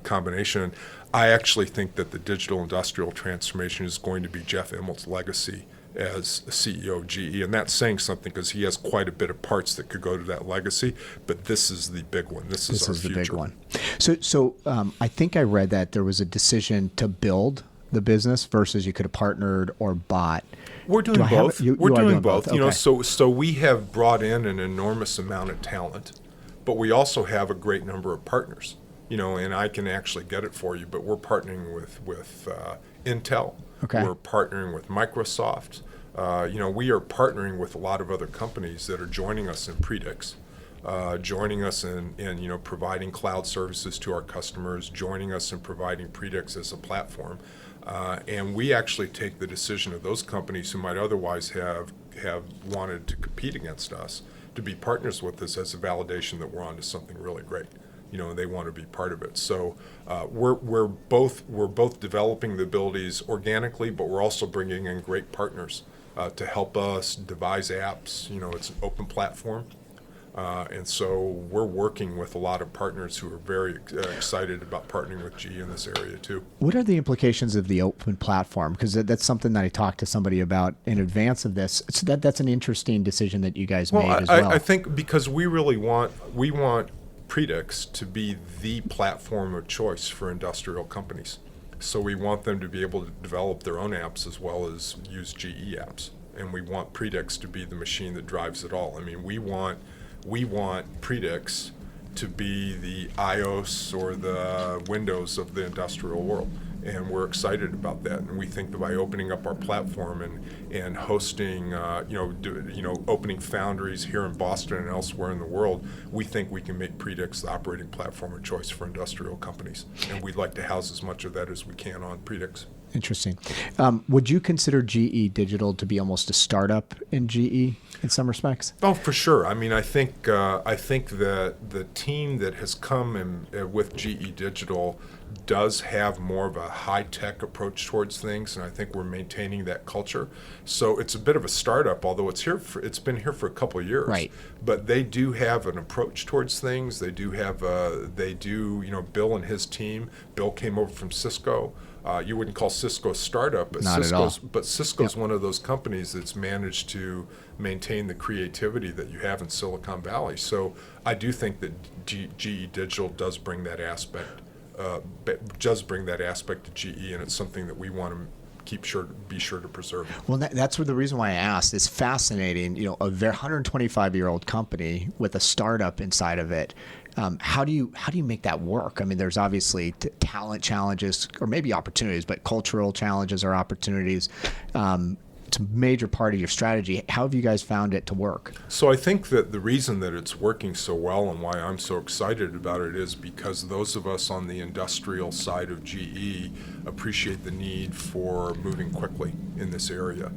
combination. I actually think that the digital industrial transformation is going to be Jeff Immelt's legacy as CEO of GE, and that's saying something because he has quite a bit of parts that could go to that legacy, but this is the big one. This is our future.
This is the big one. So I think I read that there was a decision to build the business versus you could have partnered or bought.
We're doing both. We're doing both.
Okay.
So we have brought in an enormous amount of talent, but we also have a great number of partners. And I can actually get it for you, but we're partnering with Intel.
Okay.
We're partnering with Microsoft. We are partnering with a lot of other companies that are joining us in Predix, joining us in providing cloud services to our customers, joining us in providing Predix as a platform. And we actually take the decision of those companies who might otherwise have wanted to compete against us to be partners with us as a validation that we're onto something really great. And they want to be part of it. So we're both developing the abilities organically, but we're also bringing in great partners to help us devise apps. It's an open platform. And so we're working with a lot of partners who are very excited about partnering with GE in this area too.
What are the implications of the open platform? Because that's something that I talked to somebody about in advance of this. So that's an interesting decision that you guys made as well.
I think because we want Predix to be the platform of choice for industrial companies. So we want them to be able to develop their own apps as well as use GE apps. And we want Predix to be the machine that drives it all. I mean, we want Predix to be the iOS or the Windows of the industrial world. And we're excited about that. And we think that by opening up our platform and hosting, opening foundries here in Boston and elsewhere in the world, we think we can make Predix the operating platform of choice for industrial companies. And we'd like to house as much of that as we can on Predix.
Interesting. Would you consider GE Digital to be almost a startup in GE in some respects?
Oh, for sure. I mean, I think that the team that has come with GE Digital does have more of a high-tech approach towards things, and I think we're maintaining that culture. So it's a bit of a startup, although it's been here for a couple of years.
Right.
But they do have an approach towards things. They do have Bill and his team. Bill came over from Cisco. You wouldn't call Cisco a startup, but Cisco's one of those companies that's managed to maintain the creativity that you have in Silicon Valley. So I do think that GE Digital does bring that aspect to GE, and it's something that we want to be sure to preserve.
Well, that's the reason why I asked. It's fascinating. A 125-year-old company with a startup inside of it. How do you make that work? I mean, there's obviously talent challenges, or maybe opportunities, but cultural challenges or opportunities. it's a major part of your strategy. How have you guys found it to work?
So I think that the reason that it's working so well and why I'm so excited about it is because those of us on the industrial side of GE appreciate the need for moving quickly in this area.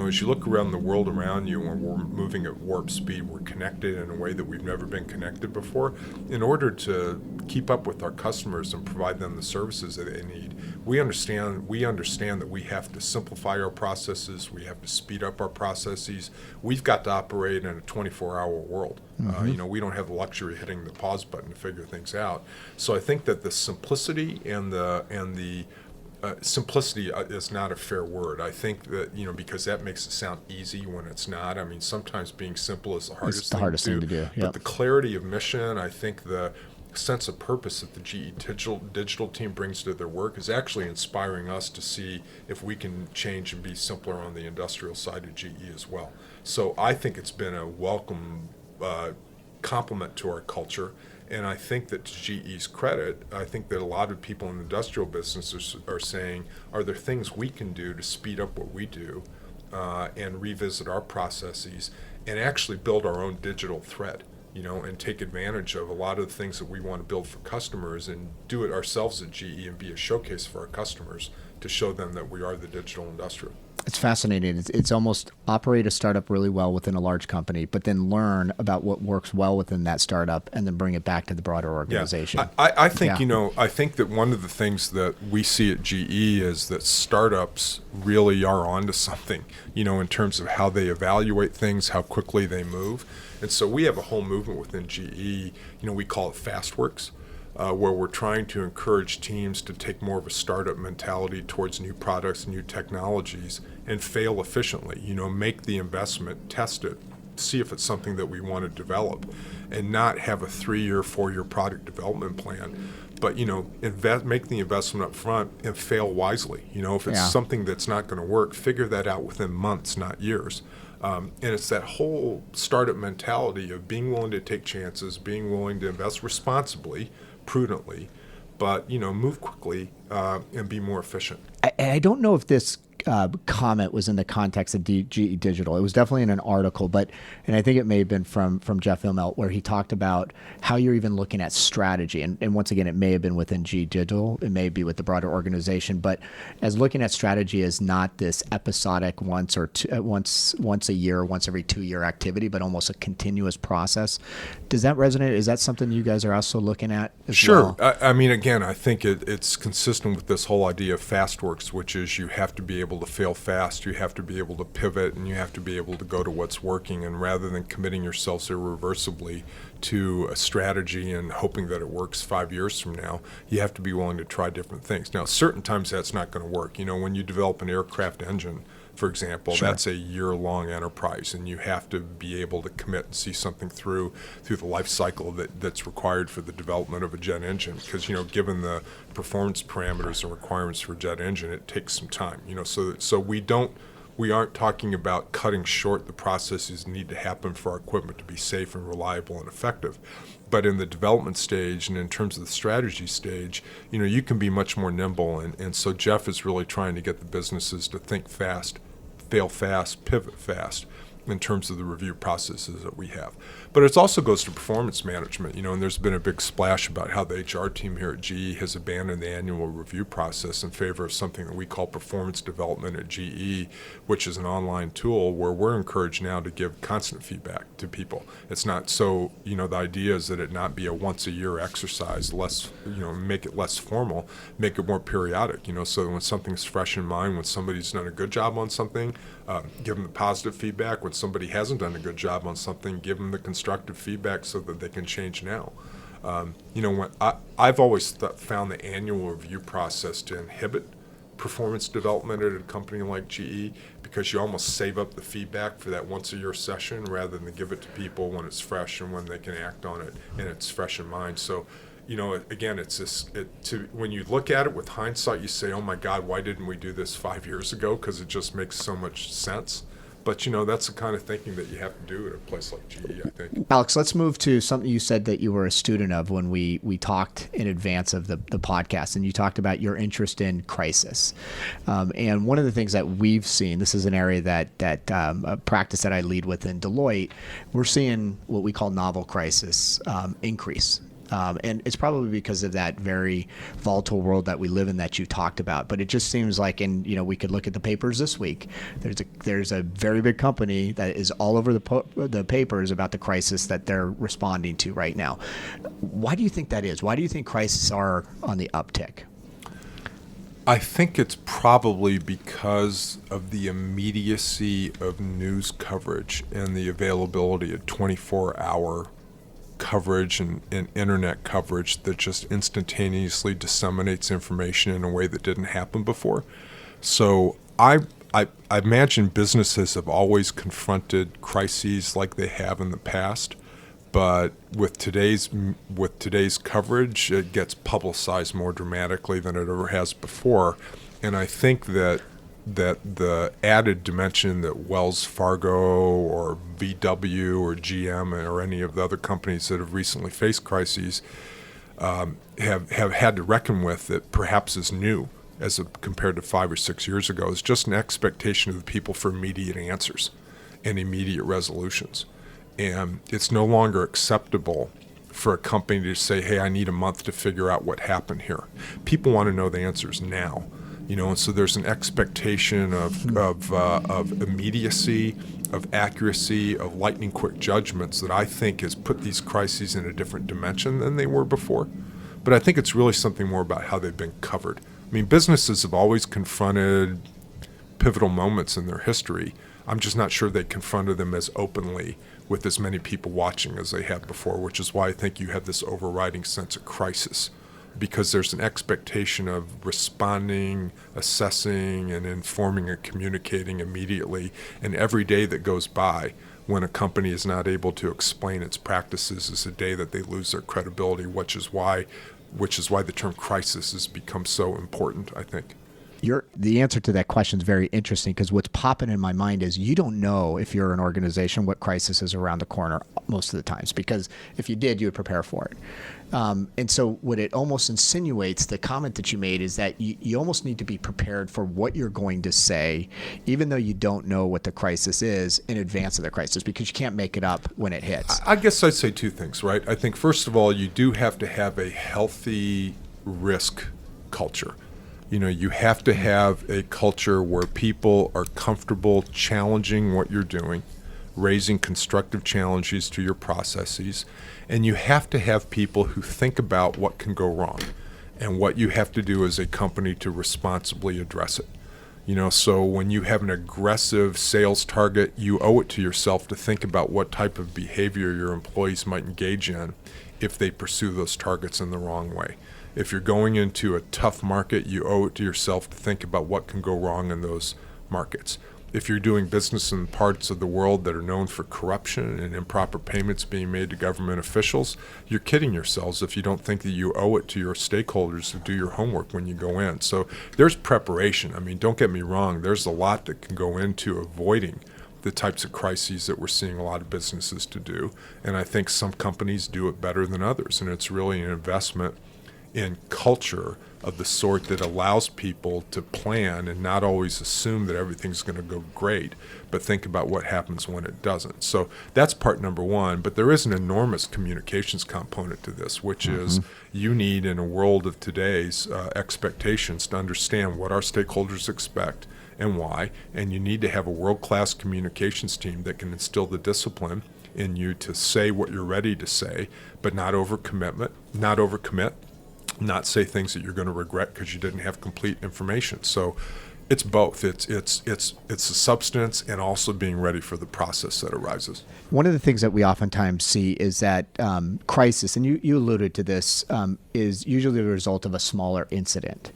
As you look around the world around you, when we're moving at warp speed, we're connected in a way that we've never been connected before. In order to keep up with our customers and provide them the services that they need, we understand that we have to simplify our processes, we have to speed up our processes. We've got to operate in a 24-hour world. We don't have the luxury of hitting the pause button to figure things out. So I think that the simplicity and the simplicity is not a fair word. I think that, because that makes it sound easy when it's not. I mean, sometimes being simple is the hardest thing to do.
Yep.
But the clarity of mission, I think the sense of purpose that the GE digital team brings to their work is actually inspiring us to see if we can change and be simpler on the industrial side of GE as well. So I think it's been a welcome compliment to our culture. And I think that to GE's credit, I think that a lot of people in the industrial business are saying, are there things we can do to speed up what we do and revisit our processes and actually build our own digital thread, and take advantage of a lot of the things that we want to build for customers and do it ourselves at GE and be a showcase for our customers to show them that we are the digital industrial.
It's fascinating. It's almost operate a startup really well within a large company, but then learn about what works well within that startup and then bring it back to the broader organization.
Yeah. I think, I think that one of the things that we see at GE is that startups really are onto something, in terms of how they evaluate things, how quickly they move. And so we have a whole movement within GE, we call it FastWorks. Where we're trying to encourage teams to take more of a startup mentality towards new products, new technologies, and fail efficiently. Make the investment, test it, see if it's something that we want to develop, and not have a 3-year, 4-year product development plan. But make the investment up front and fail wisely. If it's something that's not going to work, figure that out within months, not years. And it's that whole startup mentality of being willing to take chances, being willing to invest responsibly, prudently, but move quickly and be more efficient.
I don't know if this comment was in the context of GE Digital. It was definitely in an article, and I think it may have been from Jeff Immelt, where he talked about how you're even looking at strategy. And once again, it may have been within GE Digital, it may be with the broader organization, but as looking at strategy as not this episodic once a year, once every 2-year activity, but almost a continuous process. Does that resonate? Is that something you guys are also looking at as
Sure.
well?
I mean, again, I think it's consistent with this whole idea of FastWorks, which is you have to be able to fail fast, you have to be able to pivot, and you have to be able to go to what's working. And rather than committing yourselves irreversibly to a strategy and hoping that it works 5 years from now, you have to be willing to try different things. Now, certain times that's not going to work. When you develop an aircraft engine, for example,
Sure.
That's a year-long enterprise, and you have to be able to commit and see something through the life cycle that's required for the development of a jet engine. Because given the performance parameters and requirements for a jet engine, it takes some time. So we aren't talking about cutting short the processes that need to happen for our equipment to be safe and reliable and effective. But in the development stage and in terms of the strategy stage, you can be much more nimble. And so Jeff is really trying to get the businesses to think fast, fail fast, pivot fast in terms of the review processes that we have. But it also goes to performance management, and there's been a big splash about how the HR team here at GE has abandoned the annual review process in favor of something that we call performance development at GE, which is an online tool where we're encouraged now to give constant feedback to people. It's not so, the idea is that it not be a once-a-year exercise, make it less formal, make it more periodic, so that when something's fresh in mind, when somebody's done a good job on something, give them the positive feedback. When somebody hasn't done a good job on something, give them the constructive feedback so that they can change now. When I've always found the annual review process to inhibit performance development at a company like GE, because you almost save up the feedback for that once-a-year session rather than give it to people when it's fresh and when they can act on it and it's fresh in mind. So, again, it's when you look at it with hindsight, you say, oh my God, why didn't we do this 5 years ago? Because it just makes so much sense. But, that's the kind of thinking that you have to do at a place like GE, I think.
Alex, let's move to something you said that you were a student of when we talked in advance of the podcast, and you talked about your interest in crisis. And one of the things that we've seen, this is an area that a practice that I lead with in Deloitte, we're seeing what we call novel crisis increase. And it's probably because of that very volatile world that we live in that you talked about. But it just seems like, and we could look at the papers this week. There's a very big company that is all over the papers about the crisis that they're responding to right now. Why do you think that is? Why do you think crises are on the uptick?
I think it's probably because of the immediacy of news coverage and the availability of 24-hour coverage and internet coverage that just instantaneously disseminates information in a way that didn't happen before. So I imagine businesses have always confronted crises like they have in the past, but with today's coverage, it gets publicized more dramatically than it ever has before. And I think that the added dimension that Wells Fargo or VW or GM or any of the other companies that have recently faced crises have had to reckon with, that perhaps is new as compared to 5 or 6 years ago, is just an expectation of the people for immediate answers and immediate resolutions. And it's no longer acceptable for a company to say, hey, I need a month to figure out what happened here. People want to know the answers now. And so there's an expectation of immediacy, of accuracy, of lightning quick judgments that I think has put these crises in a different dimension than they were before. But I think it's really something more about how they've been covered. I mean, businesses have always confronted pivotal moments in their history. I'm just not sure they confronted them as openly with as many people watching as they have before, which is why I think you have this overriding sense of crisis. Because there's an expectation of responding, assessing, and informing and communicating immediately. And every day that goes by when a company is not able to explain its practices is a day that they lose their credibility, which is why the term crisis has become so important, I think.
The answer to that question is very interesting, because what's popping in my mind is you don't know, if you're an organization, what crisis is around the corner most of the times, because if you did, you would prepare for it. And so what it almost insinuates, the comment that you made, is that you almost need to be prepared for what you're going to say, even though you don't know what the crisis is, in advance of the crisis, because you can't make it up when it hits.
I guess I'd say two things, right? I think, first of all, you do have to have a healthy risk culture. You have to have a culture where people are comfortable challenging what you're doing, raising constructive challenges to your processes, and you have to have people who think about what can go wrong and what you have to do as a company to responsibly address it. So when you have an aggressive sales target, you owe it to yourself to think about what type of behavior your employees might engage in if they pursue those targets in the wrong way. If you're going into a tough market, you owe it to yourself to think about what can go wrong in those markets. If you're doing business in parts of the world that are known for corruption and improper payments being made to government officials, you're kidding yourselves if you don't think that you owe it to your stakeholders to do your homework when you go in. So there's preparation. I mean, don't get me wrong, there's a lot that can go into avoiding the types of crises that we're seeing a lot of businesses to do. And I think some companies do it better than others. And it's really an investment in culture of the sort that allows people to plan and not always assume that everything's going to go great, but think about what happens when it doesn't. So that's part number one. But there is an enormous communications component to this, which is you need, in a world of today's expectations, to understand what our stakeholders expect and why. And you need to have a world-class communications team that can instill the discipline in you to say what you're ready to say, but not overcommit, not say things that you're going to regret because you didn't have complete information. So it's both. It's the substance and also being ready for the process that arises.
One of the things that we oftentimes see is that crisis, and you alluded to this, is usually the result of a smaller incident.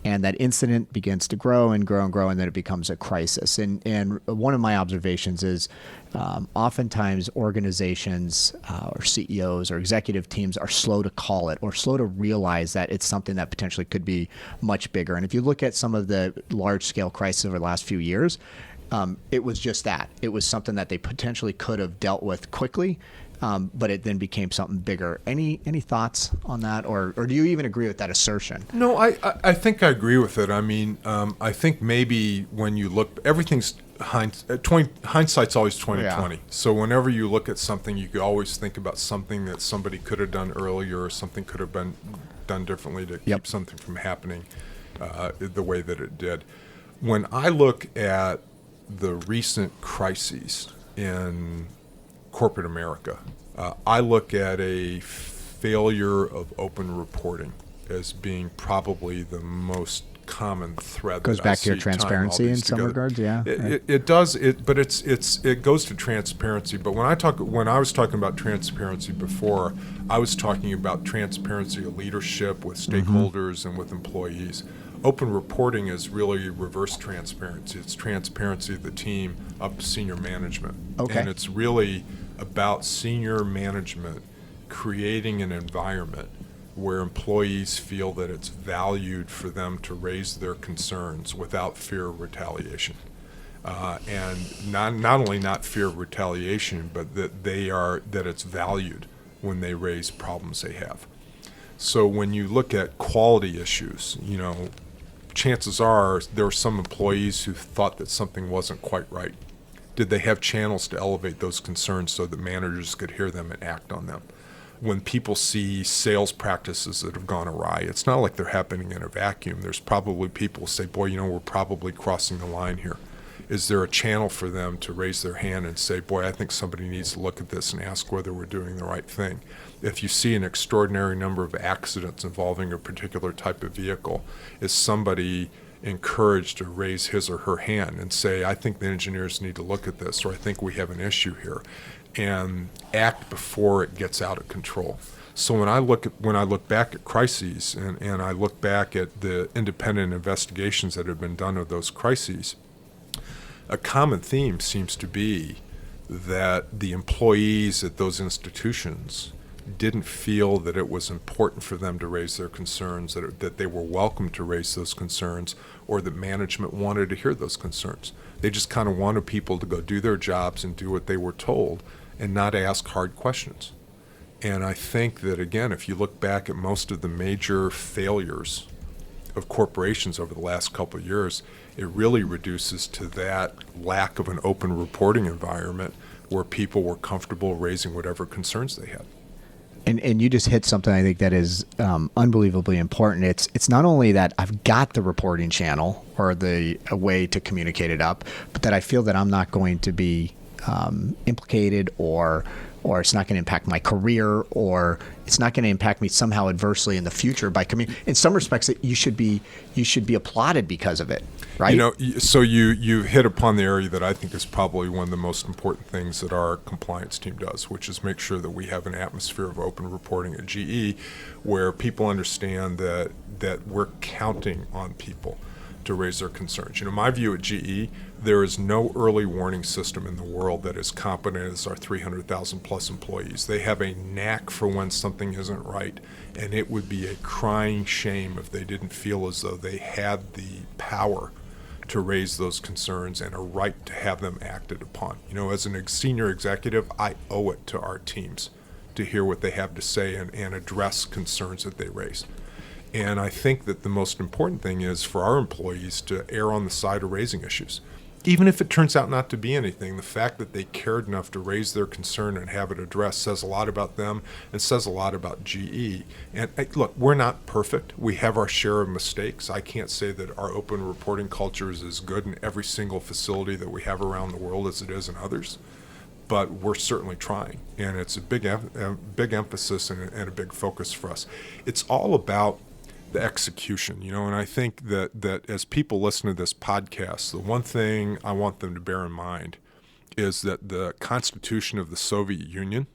And that incident begins to grow and grow and grow, and then it becomes a crisis. And one of my observations is oftentimes organizations or CEOs or executive teams are slow to call it or slow to realize that it's something that potentially could be much bigger. And if you look at some of the large-scale crises over the last few years, It was just that. It was something that they potentially could have dealt with quickly, but it then became something bigger. Any thoughts on that, or do you even agree with that assertion?
No, I think I agree with it. I mean, I think maybe when you look, everything's hindsight's always 20/20.
Yeah.
So whenever you look at something, you could always think about something that somebody could have done earlier, or something could have been done differently to keep something from happening the way that it did. When I look at the recent crises in corporate America, I look at a failure of open reporting as being probably the most common thread.
Goes
that
back
I
to your
see tying all
transparency
these
in some
together.
regards, yeah.
It does. But it goes to transparency. But when I was talking about transparency before, I was talking about transparency of leadership with stakeholders and with employees. Open reporting is really reverse transparency. It's transparency of the team up to senior management.
Okay.
And it's really about senior management creating an environment where employees feel that it's valued for them to raise their concerns without fear of retaliation. And not only not fear of retaliation, but that it's valued when they raise problems they have. So when you look at quality issues, chances are there were some employees who thought that something wasn't quite right. Did they have channels to elevate those concerns so that managers could hear them and act on them? When people see sales practices that have gone awry, it's not like they're happening in a vacuum. There's probably people who say, boy, we're probably crossing the line here. Is there a channel for them to raise their hand and say, boy, I think somebody needs to look at this and ask whether we're doing the right thing? If you see an extraordinary number of accidents involving a particular type of vehicle, is somebody encouraged to raise his or her hand and say, I think the engineers need to look at this, or I think we have an issue here, and act before it gets out of control? So when I look back at crises and I look back at the independent investigations that have been done of those crises, a common theme seems to be that the employees at those institutions didn't feel that it was important for them to raise their concerns, that they were welcome to raise those concerns, or that management wanted to hear those concerns. They just kind of wanted people to go do their jobs and do what they were told and not ask hard questions. And I think that, again, if you look back at most of the major failures of corporations over the last couple of years, it really reduces to that lack of an open reporting environment where people were comfortable raising whatever concerns they had.
And you just hit something I think that is unbelievably important. It's not only that I've got the reporting channel or a way to communicate it up, but that I feel that I'm not going to be implicated or it's not going to impact my career, or it's not going to impact me somehow adversely in the future by in some respects that you should be applauded because of it, right?
So you hit upon the area that I think is probably one of the most important things that our compliance team does, which is make sure that we have an atmosphere of open reporting at GE where people understand that we're counting on people to raise their concerns. My view at GE, there is no early warning system in the world that is competent as our 300,000 plus employees. They have a knack for when something isn't right, and it would be a crying shame if they didn't feel as though they had the power to raise those concerns and a right to have them acted upon. As a senior executive, I owe it to our teams to hear what they have to say and address concerns that they raise. And I think that the most important thing is for our employees to err on the side of raising issues. Even if it turns out not to be anything, the fact that they cared enough to raise their concern and have it addressed says a lot about them and says a lot about GE. And look, we're not perfect. We have our share of mistakes. I can't say that our open reporting culture is as good in every single facility that we have around the world as it is in others. But we're certainly trying, and it's a big emphasis and a big focus for us. It's all about the execution, and I think that as people listen to this podcast, the one thing I want them to bear in mind is that the Constitution of the Soviet Union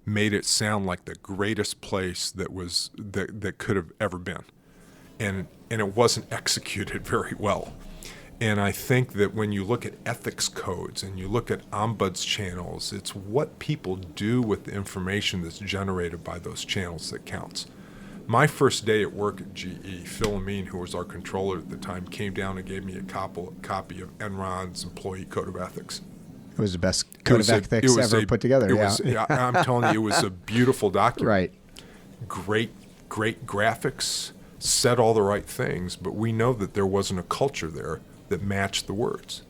made it sound like the greatest place that could have ever been, and it wasn't executed very well. And I think that when you look at ethics codes and you look at ombuds channels, it's what people do with the information that's generated by those channels that counts. My first day at work at GE, Phil Amin, who was our controller at the time, came down and gave me a copy of Enron's Employee Code of Ethics.
It was the best code of ethics ever put together.
I'm telling you, it was a beautiful document.
Right.
Great graphics, said all the right things, but we know that there wasn't a culture there that matched the words.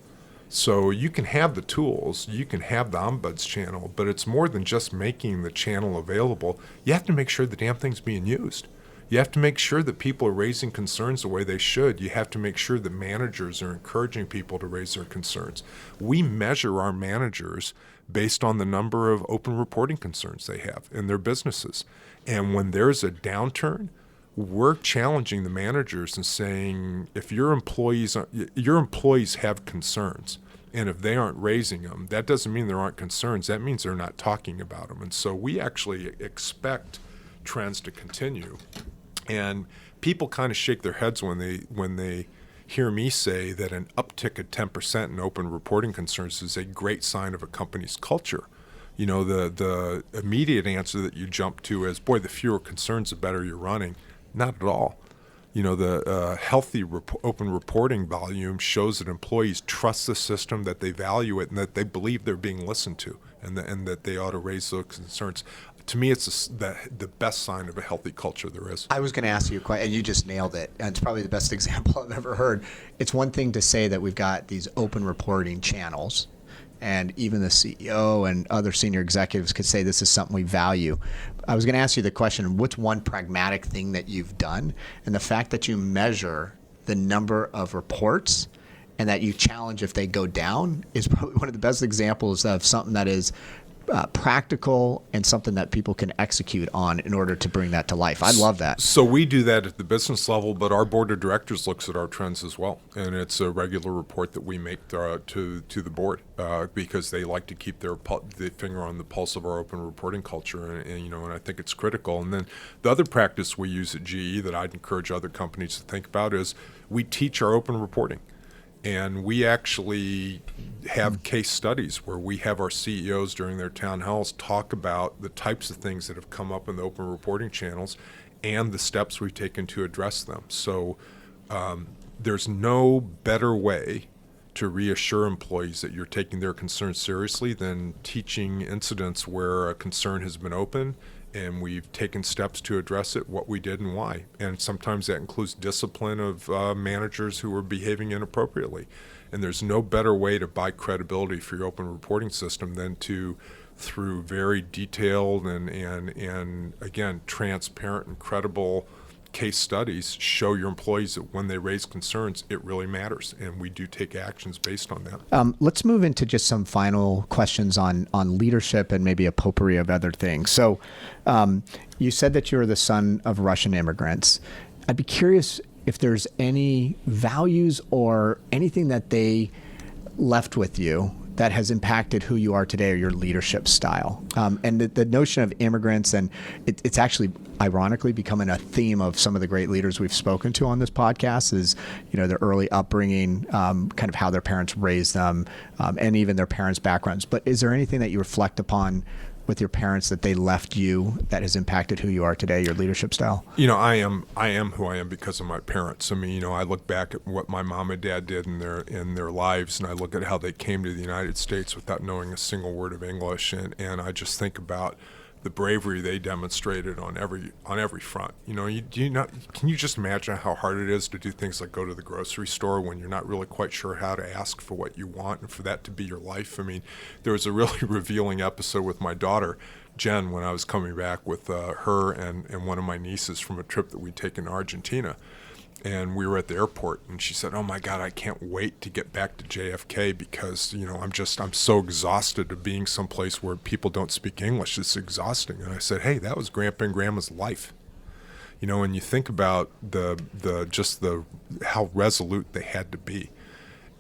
So you can have the tools, you can have the ombuds channel, but it's more than just making the channel available. You have to make sure the damn thing's being used. You have to make sure that people are raising concerns the way they should. You have to make sure that managers are encouraging people to raise their concerns. We measure our managers based on the number of open reporting concerns they have in their businesses. And when there's a downturn, we're challenging the managers and saying, if your employees have concerns, and if they aren't raising them, that doesn't mean there aren't concerns. That means they're not talking about them. And so we actually expect trends to continue. And people kind of shake their heads when they hear me say that an uptick of 10% in open reporting concerns is a great sign of a company's culture. You know, the immediate answer that you jump to is, boy, the fewer concerns, the better you're running. Not at all. You know, the healthy open reporting volume shows that employees trust the system, that they value it, and that they believe they're being listened to, and that they ought to raise those concerns. To me, it's the best sign of a healthy culture there is.
I was going to ask you a question, and you just nailed it. And it's probably the best example I've ever heard. It's one thing to say that we've got these open reporting channels, and even the CEO and other senior executives could say this is something we value. I was going to ask you the question, what's one pragmatic thing that you've done? And the fact that you measure the number of reports and that you challenge if they go down is probably one of the best examples of something that is practical and something that people can execute on in order to bring that to life. I love that.
So we do that at the business level, but our board of directors looks at our trends as well, and it's a regular report that we make to the board because they like to keep their finger on the pulse of our open reporting culture, and I think it's critical. And then the other practice we use at GE that I'd encourage other companies to think about is we teach our open reporting. And we actually have case studies where we have our CEOs during their town halls talk about the types of things that have come up in the open reporting channels and the steps we've taken to address them. So there's no better way to reassure employees that you're taking their concerns seriously than teaching incidents where a concern has been open and we've taken steps to address it, what we did and why. And sometimes that includes discipline of managers who are behaving inappropriately. And there's no better way to buy credibility for your open reporting system than to, through very detailed and again, transparent and credible case studies, show your employees that when they raise concerns, it really matters. And we do take actions based on that.
Let's move into just some final questions on leadership and maybe a potpourri of other things. So you said that you're the son of Russian immigrants. I'd be curious if there's any values or anything that they left with you that has impacted who you are today or your leadership style. And the notion of immigrants, and it's actually ironically becoming a theme of some of the great leaders we've spoken to on this podcast is, their early upbringing, kind of how their parents raised them, and even their parents' backgrounds. But is there anything that you reflect upon with your parents that they left you that has impacted who you are today, your leadership style?
I am who I am because of my parents. I mean, I look back at what my mom and dad did in their lives, and I look at how they came to the United States without knowing a single word of English, and I just think about the bravery they demonstrated on every front. Can you just imagine how hard it is to do things like go to the grocery store when you're not really quite sure how to ask for what you want and for that to be your life? I mean, there was a really revealing episode with my daughter, Jen, when I was coming back with her and one of my nieces from a trip that we'd taken to Argentina. And we were at the airport, and she said, "Oh my God, I can't wait to get back to JFK because I'm so exhausted of being someplace where people don't speak English. It's exhausting." And I said, "Hey, that was Grandpa and Grandma's life." And you think about the how resolute they had to be.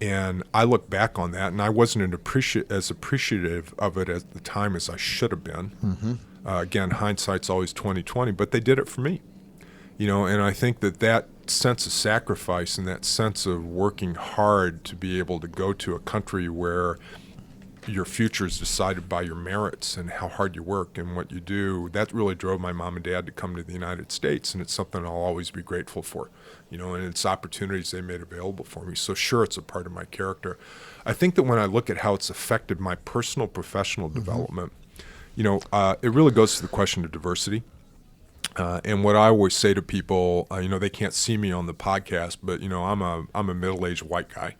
And I look back on that, and I wasn't as appreciative of it at the time as I should have been. Mm-hmm. Again, hindsight's always 20/20, but they did it for me. And I think that sense of sacrifice and that sense of working hard to be able to go to a country where your future is decided by your merits and how hard you work and what you do. That really drove my mom and dad to come to the United States, and it's something I'll always be grateful for, and it's opportunities they made available for me. So sure, it's a part of my character. I think that when I look at how it's affected my personal, professional development, it really goes to the question of diversity. And what I always say to people, they can't see me on the podcast, but I'm a middle-aged white guy,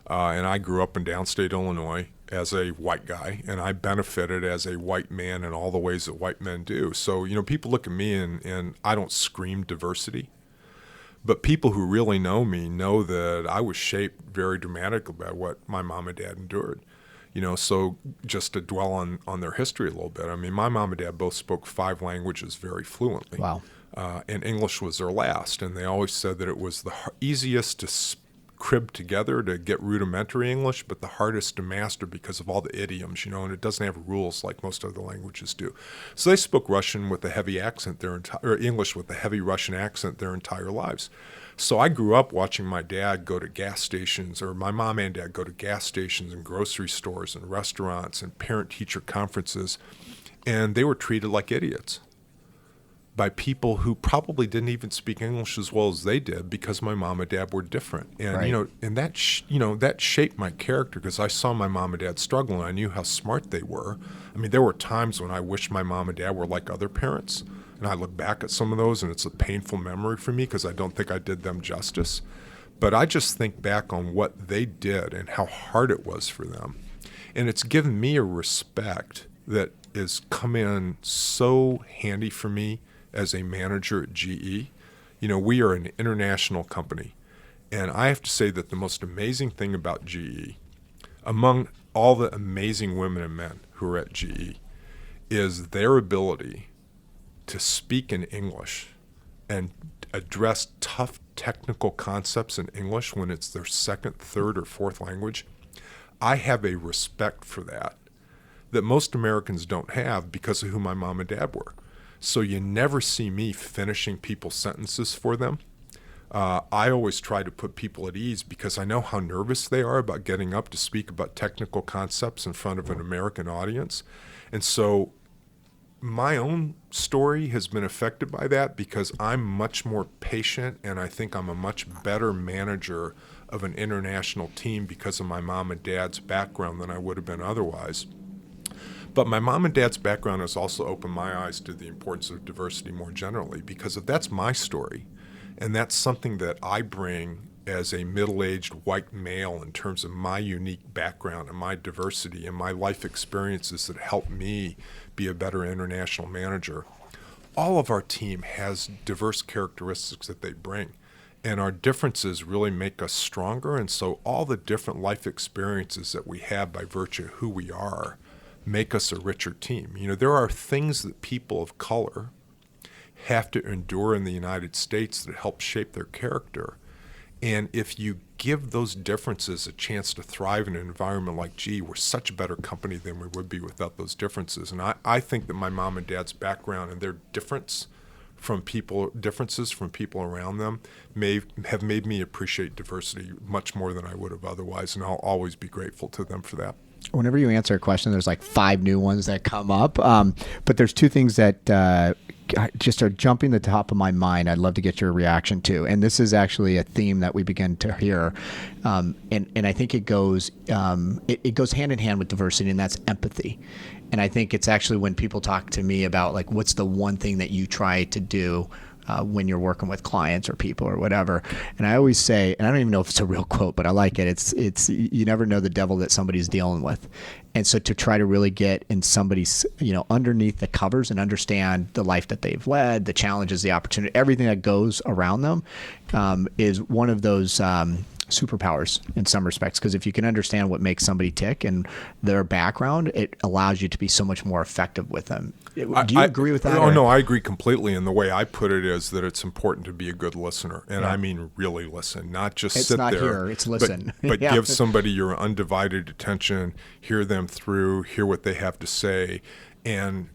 and I grew up in downstate Illinois as a white guy, and I benefited as a white man in all the ways that white men do. So people look at me and I don't scream diversity, but people who really know me know that I was shaped very dramatically by what my mom and dad endured. So just to dwell on their history a little bit, I mean, my mom and dad both spoke 5 languages very fluently.
Wow.
And English was their last. And they always said that it was the easiest to crib together to get rudimentary English, but the hardest to master because of all the idioms, and it doesn't have rules like most other languages do. So they spoke Russian with a heavy accent or English with a heavy Russian accent their entire lives. So I grew up watching my dad go to gas stations, or my mom and dad go to gas stations and grocery stores and restaurants and parent-teacher conferences, and they were treated like idiots by people who probably didn't even speak English as well as they did because my mom and dad were different. And,
right.
And that shaped my character because I saw my mom and dad struggle and I knew how smart they were. I mean, there were times when I wished my mom and dad were like other parents. And I look back at some of those and it's a painful memory for me because I don't think I did them justice. But I just think back on what they did and how hard it was for them. And it's given me a respect that has come in so handy for me as a manager at GE. We are an international company. And I have to say that the most amazing thing about GE, among all the amazing women and men who are at GE, is their ability to speak in English and address tough technical concepts in English when it's their second, third, or fourth language. I have a respect for that most Americans don't have because of who my mom and dad were. So you never see me finishing people's sentences for them. I always try to put people at ease because I know how nervous they are about getting up to speak about technical concepts in front of an American audience. And so my own story has been affected by that because I'm much more patient and I think I'm a much better manager of an international team because of my mom and dad's background than I would have been otherwise. But my mom and dad's background has also opened my eyes to the importance of diversity more generally because if that's my story and that's something that I bring as a middle-aged white male in terms of my unique background and my diversity and my life experiences that help me be a better international manager. All of our team has diverse characteristics that they bring, and our differences really make us stronger. And so all the different life experiences that we have by virtue of who we are make us a richer team. There are things that people of color have to endure in the United States that help shape their character. And if you give those differences a chance to thrive in an environment like GE, we're such a better company than we would be without those differences. And I think that my mom and dad's background and their differences from people around them have made me appreciate diversity much more than I would have otherwise. And I'll always be grateful to them for that.
Whenever you answer a question, there's like 5 new ones that come up. But there's 2 things that just are jumping the top of my mind. I'd love to get your reaction to. And this is actually a theme that we begin to hear. And I think it goes hand in hand with diversity, and that's empathy. And I think it's actually when people talk to me about like, what's the one thing that you try to do when you're working with clients or people or whatever. And I always say, and I don't even know if it's a real quote, but I like it. It's you never know the devil that somebody's dealing with. And so to try to really get in somebody's, underneath the covers and understand the life that they've led, the challenges, the opportunity, everything that goes around them is one of those superpowers in some respects, because if you can understand what makes somebody tick and their background, it allows you to be so much more effective with them. Do you agree with that?
No, I agree completely. And the way I put it is that it's important to be a good listener. And I mean really listen, not just sit there.
It's not here, it's listen.
But give somebody your undivided attention, hear them through, hear what they have to say, and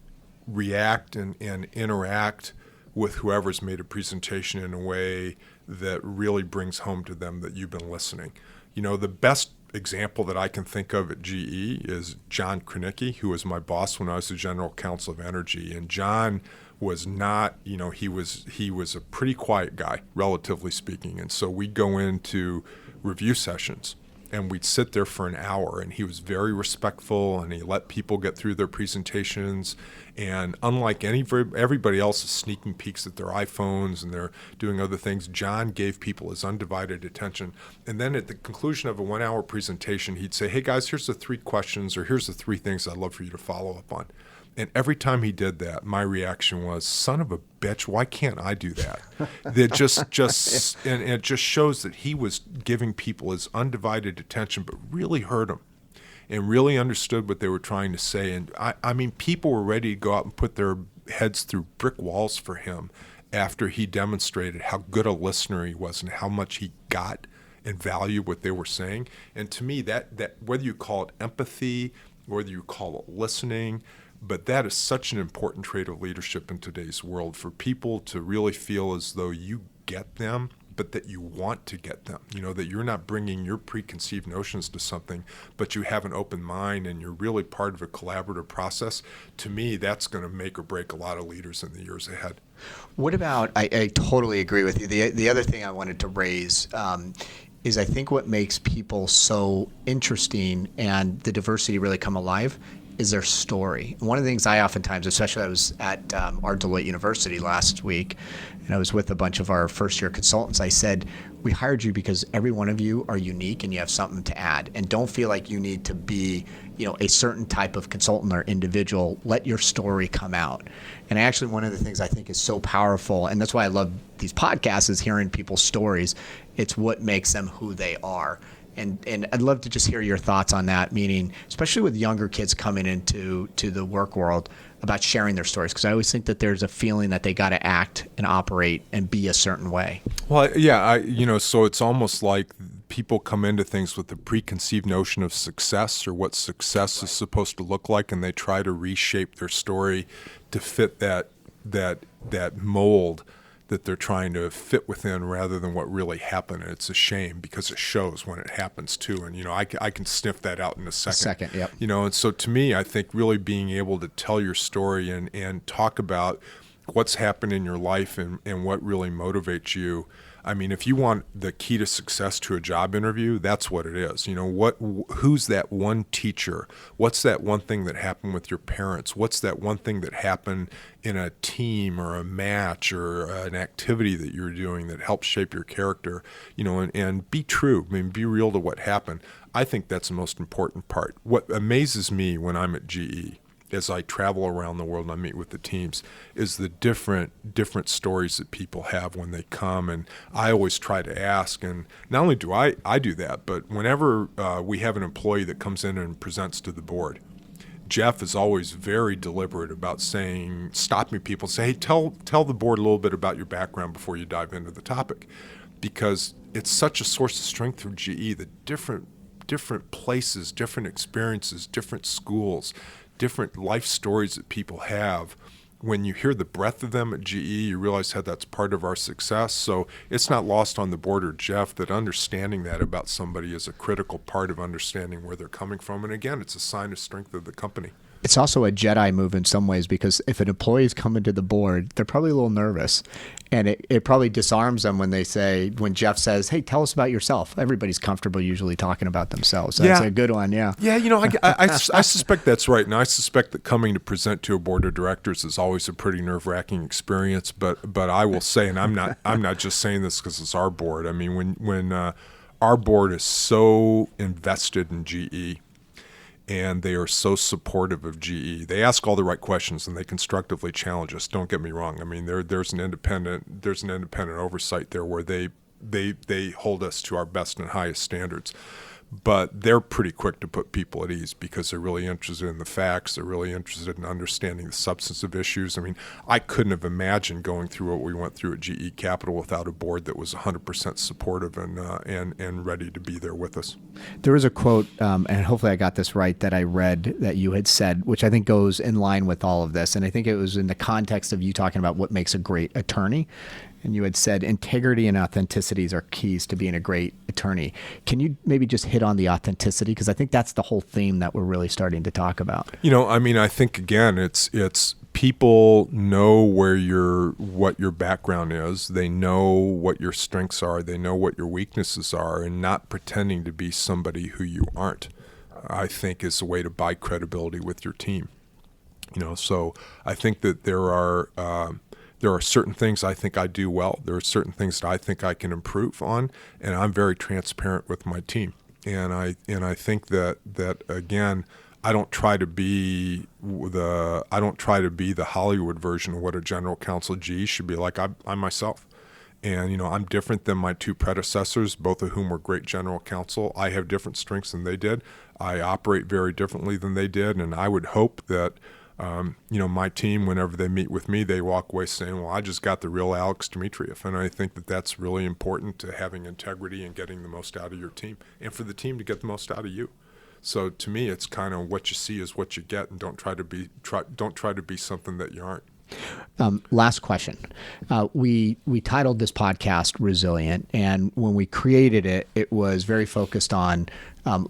react and interact with whoever's made a presentation in a way that really brings home to them that you've been listening. The best example that I can think of at GE is John Kranicki, who was my boss when I was the general counsel of energy. And John was not, he was a pretty quiet guy, relatively speaking. And so we'd go into review sessions and we'd sit there for an hour, and he was very respectful, and he let people get through their presentations. And unlike everybody else is sneaking peeks at their iPhones and they're doing other things, John gave people his undivided attention. And then at the conclusion of a 1-hour presentation, he'd say, hey guys, here's the 3 questions, or here's the 3 things I'd love for you to follow up on. And every time he did that, my reaction was, son of a bitch, why can't I do that? And it just shows that he was giving people his undivided attention, but really heard them and really understood what they were trying to say. And I mean, people were ready to go out and put their heads through brick walls for him after he demonstrated how good a listener he was and how much he got and valued what they were saying. And to me, that whether you call it empathy, whether you call it listening, but that is such an important trait of leadership in today's world, for people to really feel as though you get them, but that you want to get them, that you're not bringing your preconceived notions to something, but you have an open mind and you're really part of a collaborative process. To me, that's going to make or break a lot of leaders in the years ahead.
What about, I totally agree with you. The other thing I wanted to raise is I think what makes people so interesting and the diversity really come alive is their story. One of the things I oftentimes, especially I was at our Deloitte University last week, and I was with a bunch of our first-year consultants, I said, we hired you because every one of you are unique and you have something to add. And don't feel like you need to be, a certain type of consultant or individual. Let your story come out. And actually, one of the things I think is so powerful, and that's why I love these podcasts, is hearing people's stories. It's what makes them who they are. And I'd love to just hear your thoughts on that, meaning especially with younger kids coming into the work world, about sharing their stories, because I always think that there's a feeling that they got to act and operate and be a certain way.
Well, yeah, so it's almost like people come into things with a preconceived notion of success or what success is supposed to look like, and they try to reshape their story to fit that mold that they're trying to fit within rather than what really happened. And it's a shame because it shows when it happens too. And, I can sniff that out in a second.
Yep.
And so to me, I think really being able to tell your story and talk about what's happened in your life and what really motivates you. I mean, if you want the key to success to a job interview, that's what it is. Who's that one teacher? What's that one thing that happened with your parents? What's that one thing that happened in a team or a match or an activity that you're doing that helps shape your character? And be true. I mean, be real to what happened. I think that's the most important part. What amazes me when I'm at GE, as I travel around the world and I meet with the teams, is the different stories that people have when they come. And I always try to ask, and not only do I do that, but whenever we have an employee that comes in and presents to the board, Jeff is always very deliberate about stopping people and say, hey, tell the board a little bit about your background before you dive into the topic. Because it's such a source of strength for GE, the different places, different experiences, different schools, different life stories that people have. When you hear the breadth of them at GE, you realize how that's part of our success. So it's not lost on the board or Jeff that understanding that about somebody is a critical part of understanding where they're coming from. And again, it's a sign of strength of the company.
It's also a Jedi move in some ways, because if an employee is coming to the board, they're probably a little nervous. And it probably disarms them when Jeff says, hey, tell us about yourself. Everybody's comfortable usually talking about themselves. So That's a good one, yeah.
Yeah, I suspect that's right. And I suspect that coming to present to a board of directors is always a pretty nerve-wracking experience. But I will say, and I'm not just saying this because it's our board. I mean, when our board is so invested in GE, and they are so supportive of GE. They ask all the right questions and they constructively challenge us. Don't get me wrong. I mean, there's an independent oversight there where they hold us to our best and highest standards. But they're pretty quick to put people at ease because they're really interested in the facts. They're really interested in understanding the substance of issues. I mean, I couldn't have imagined going through what we went through at GE Capital without a board that was 100% supportive and ready to be there with us.
There was a quote, and hopefully I got this right, that I read that you had said, which I think goes in line with all of this. And I think it was in the context of you talking about what makes a great attorney. and you had said integrity and authenticity are keys to being a great attorney. Can you maybe just hit on the authenticity? Because I think that's the whole theme that we're really starting to talk about.
I think again, it's people know what your background is. They know what your strengths are. They know what your weaknesses are, and not pretending to be somebody who you aren't, I think, is a way to buy credibility with your team. So I think that there are certain things I think I do well. There are certain things that I think I can improve on, and I'm very transparent with my team. And I think that again, I don't try to be the Hollywood version of what a general counsel GE should be like. I'm myself. And, I'm different than my two predecessors, both of whom were great general counsel. I have different strengths than they did. I operate very differently than they did. And I would hope that, my team, whenever they meet with me, they walk away saying, well, I just got the real Alex Dimitrief. And I think that that's really important to having integrity and getting the most out of your team, and for the team to get the most out of you. So to me, it's kind of what you see is what you get, and don't try to be something that you aren't.
Last question. We titled this podcast Resilient, and when we created it, it was very focused on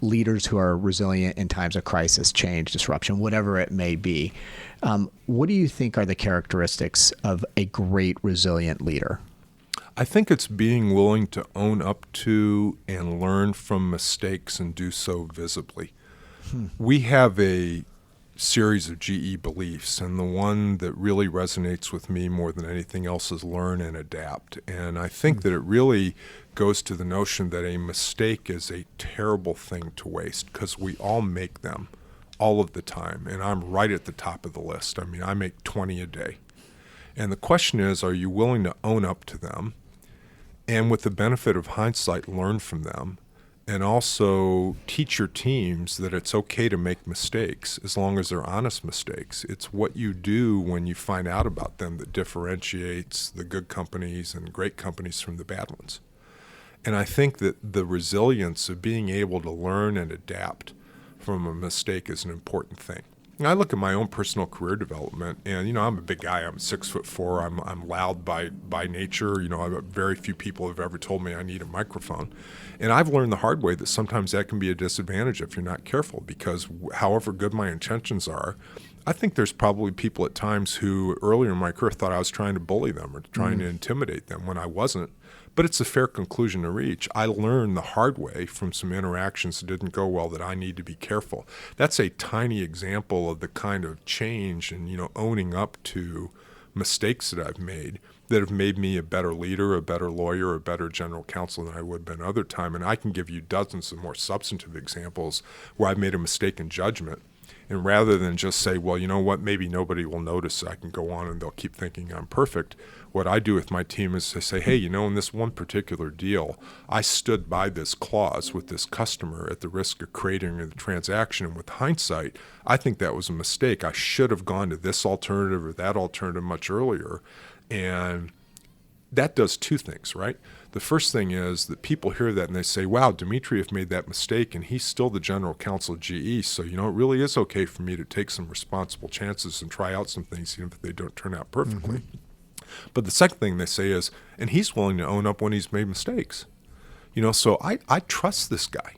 leaders who are resilient in times of crisis, change, disruption, whatever it may be. What do you think are the characteristics of a great resilient leader?
I think it's being willing to own up to and learn from mistakes and do so visibly. We have a series of GE beliefs, and the one that really resonates with me more than anything else is learn and adapt. And I think that it really goes to the notion that a mistake is a terrible thing to waste, because we all make them all of the time, and I'm right at the top of the list. I make 20 a day. And the question is, are you willing to own up to them, and with the benefit of hindsight, learn from them, and also teach your teams that it's okay to make mistakes as long as they're honest mistakes. It's what you do when you find out about them that differentiates the good companies and great companies from the bad ones. And I think that the resilience of being able to learn and adapt from a mistake is an important thing. I look at my own personal career development, and I'm a big guy. I'm 6'4". I'm loud by nature. Very few people have ever told me I need a microphone, and I've learned the hard way that sometimes that can be a disadvantage if you're not careful. Because however good my intentions are, I think there's probably people at times who earlier in my career thought I was trying to bully them or trying to intimidate them when I wasn't. But it's a fair conclusion to reach. I learned the hard way from some interactions that didn't go well that I need to be careful. That's a tiny example of the kind of change and, owning up to mistakes that I've made that have made me a better leader, a better lawyer, a better general counsel than I would have been other time. And I can give you dozens of more substantive examples where I've made a mistake in judgment. And rather than just say, well, you know what, maybe nobody will notice, I can go on and they'll keep thinking I'm perfect. What I do with my team is to say, hey, in this one particular deal, I stood by this clause with this customer at the risk of creating a transaction. And with hindsight, I think that was a mistake. I should have gone to this alternative or that alternative much earlier. And that does two things, right? The first thing is that people hear that and they say, wow, Dimitrief made that mistake and he's still the general counsel of GE. So, it really is okay for me to take some responsible chances and try out some things even if they don't turn out perfectly. But the second thing they say is, and he's willing to own up when he's made mistakes. So I trust this guy.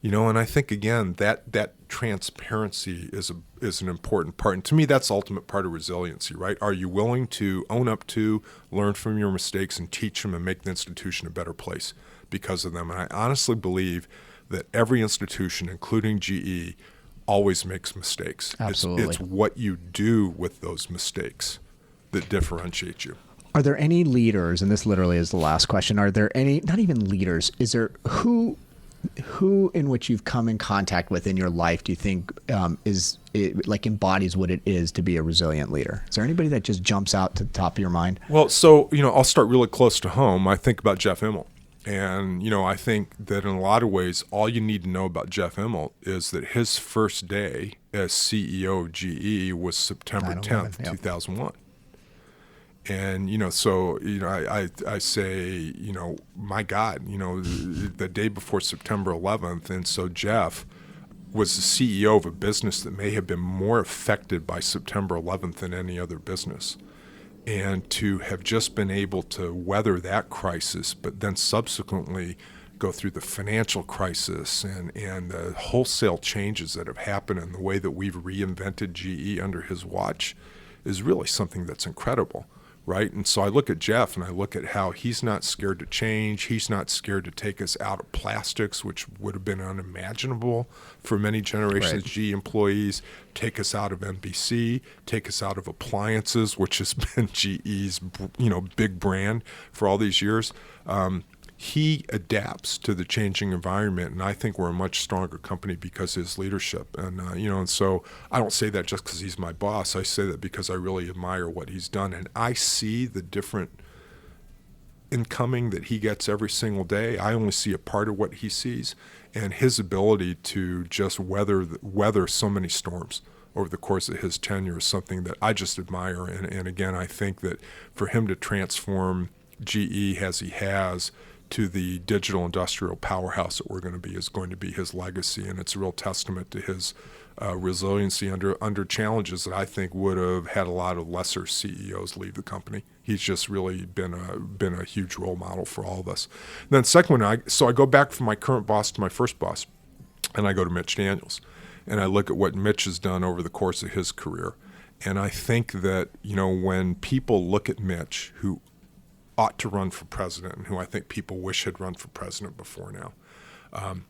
And I think, again, that transparency is an important part. And to me, that's the ultimate part of resiliency, right? Are you willing to own up to, learn from your mistakes, and teach them and make the institution a better place because of them? And I honestly believe that every institution, including GE, always makes mistakes.
Absolutely.
It's what you do with those mistakes that differentiate you.
Are there any leaders, and this literally is the last question, are there any, not even leaders, is there who in which you've come in contact with in your life do you think embodies what it is to be a resilient leader? Is there anybody that just jumps out to the top of your mind?
Well, so, I'll start really close to home. I think about Jeff Immelt. And, I think that in a lot of ways, all you need to know about Jeff Immelt is that his first day as CEO of GE was September 10th, 2001. And, I say, my God, the day before September 11th. And so Jeff was the CEO of a business that may have been more affected by September 11th than any other business. And to have just been able to weather that crisis, but then subsequently go through the financial crisis and the wholesale changes that have happened in the way that we've reinvented GE under his watch is really something that's incredible, right? And so I look at Jeff and I look at how he's not scared to change. He's not scared to take us out of plastics, which would have been unimaginable for many generations of GE employees, take us out of NBC, take us out of appliances, which has been GE's big brand for all these years. He adapts to the changing environment, and I think we're a much stronger company because of his leadership. And and so I don't say that just because he's my boss. I say that because I really admire what he's done, and I see the different incoming that he gets every single day. I only see a part of what he sees, and his ability to just weather so many storms over the course of his tenure is something that I just admire. And again, I think that for him to transform GE as he has to the digital industrial powerhouse that we're going to be is going to be his legacy, and it's a real testament to his resiliency under challenges that I think would have had a lot of lesser CEOs leave the company. He's just really been a huge role model for all of us. And then second one, I go back from my current boss to my first boss, and I go to Mitch Daniels, and I look at what Mitch has done over the course of his career, and I think that when people look at Mitch, who ought to run for president and who I think people wish had run for president before now.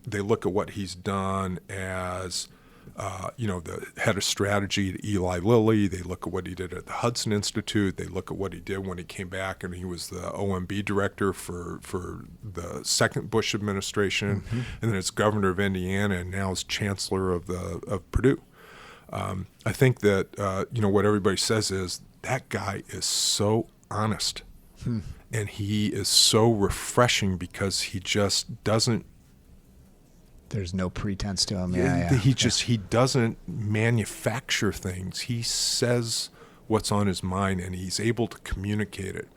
They look at what he's done as, the head of strategy at Eli Lilly. They look at what he did at the Hudson Institute. They look at what he did when he came back and he was the OMB director for the second Bush administration, and then as governor of Indiana, and now as chancellor of Purdue. I think that what everybody says is that guy is so honest. And he is so refreshing because he just doesn't.
There's no pretense to him.
He doesn't manufacture things. He says what's on his mind, and he's able to communicate it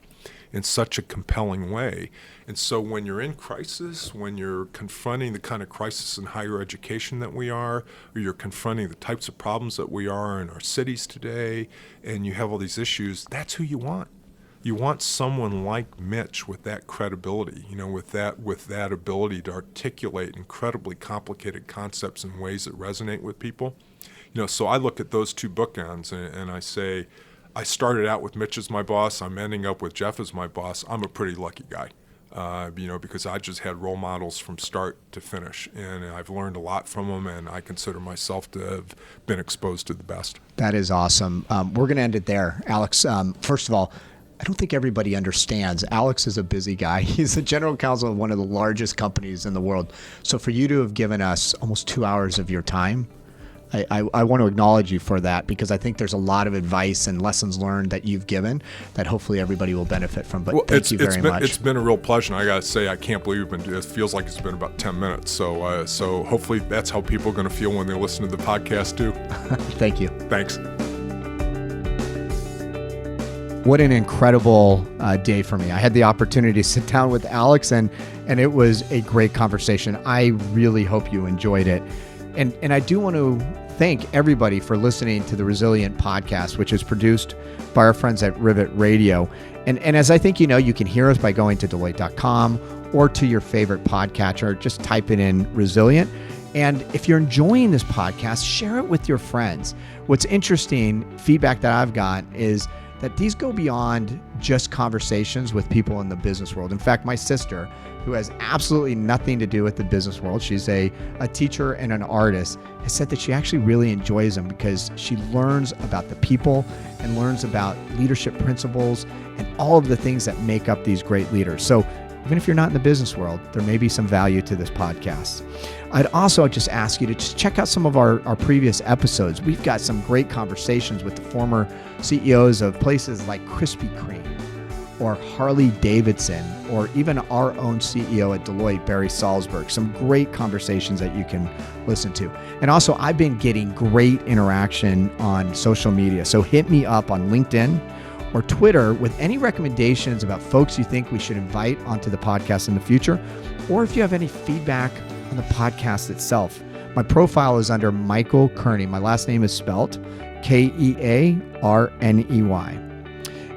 in such a compelling way. And so when you're in crisis, when you're confronting the kind of crisis in higher education that we are, or you're confronting the types of problems that we are in our cities today, and you have all these issues, that's who you want. You want someone like Mitch with that credibility, with that ability to articulate incredibly complicated concepts in ways that resonate with people. So I look at those two bookends and I say, I started out with Mitch as my boss. I'm ending up with Jeff as my boss. I'm a pretty lucky guy, because I just had role models from start to finish, and I've learned a lot from them, and I consider myself to have been exposed to the best.
That is awesome. We're going to end it there. Alex, first of all, I don't think everybody understands. Alex is a busy guy. He's the general counsel of one of the largest companies in the world. So for you to have given us almost 2 hours of your time, I want to acknowledge you for that, because I think there's a lot of advice and lessons learned that you've given that hopefully everybody will benefit from. But thank you very much.
It's been a real pleasure. And I got to say, I can't believe it feels like it's been about 10 minutes. So hopefully that's how people are going to feel when they listen to the podcast too.
Thank you.
Thanks.
What an incredible day for me. I had the opportunity to sit down with Alex, and it was a great conversation. I really hope you enjoyed it. And I do want to thank everybody for listening to the Resilient Podcast, which is produced by our friends at Rivet Radio. And as I think you can hear us by going to Deloitte.com or to your favorite podcatcher. Just type it in Resilient. And if you're enjoying this podcast, share it with your friends. What's interesting, feedback that I've got is that these go beyond just conversations with people in the business world. In fact, my sister, who has absolutely nothing to do with the business world, she's a teacher and an artist, has said that she actually really enjoys them because she learns about the people and learns about leadership principles and all of the things that make up these great leaders. So even if you're not in the business world, there may be some value to this podcast. I'd also just ask you to just check out some of our previous episodes. We've got some great conversations with the former CEOs of places like Krispy Kreme or Harley Davidson, or even our own CEO at Deloitte, Barry Salzberg. Some great conversations that you can listen to. And also, I've been getting great interaction on social media. So hit me up on LinkedIn or Twitter with any recommendations about folks you think we should invite onto the podcast in the future, or if you have any feedback on the podcast itself. My profile is under Michael Kearney. My last name is spelt Kearney.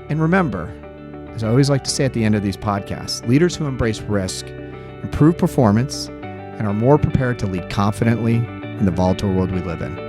And remember, as I always like to say at the end of these podcasts, leaders who embrace risk improve performance and are more prepared to lead confidently in the volatile world we live in.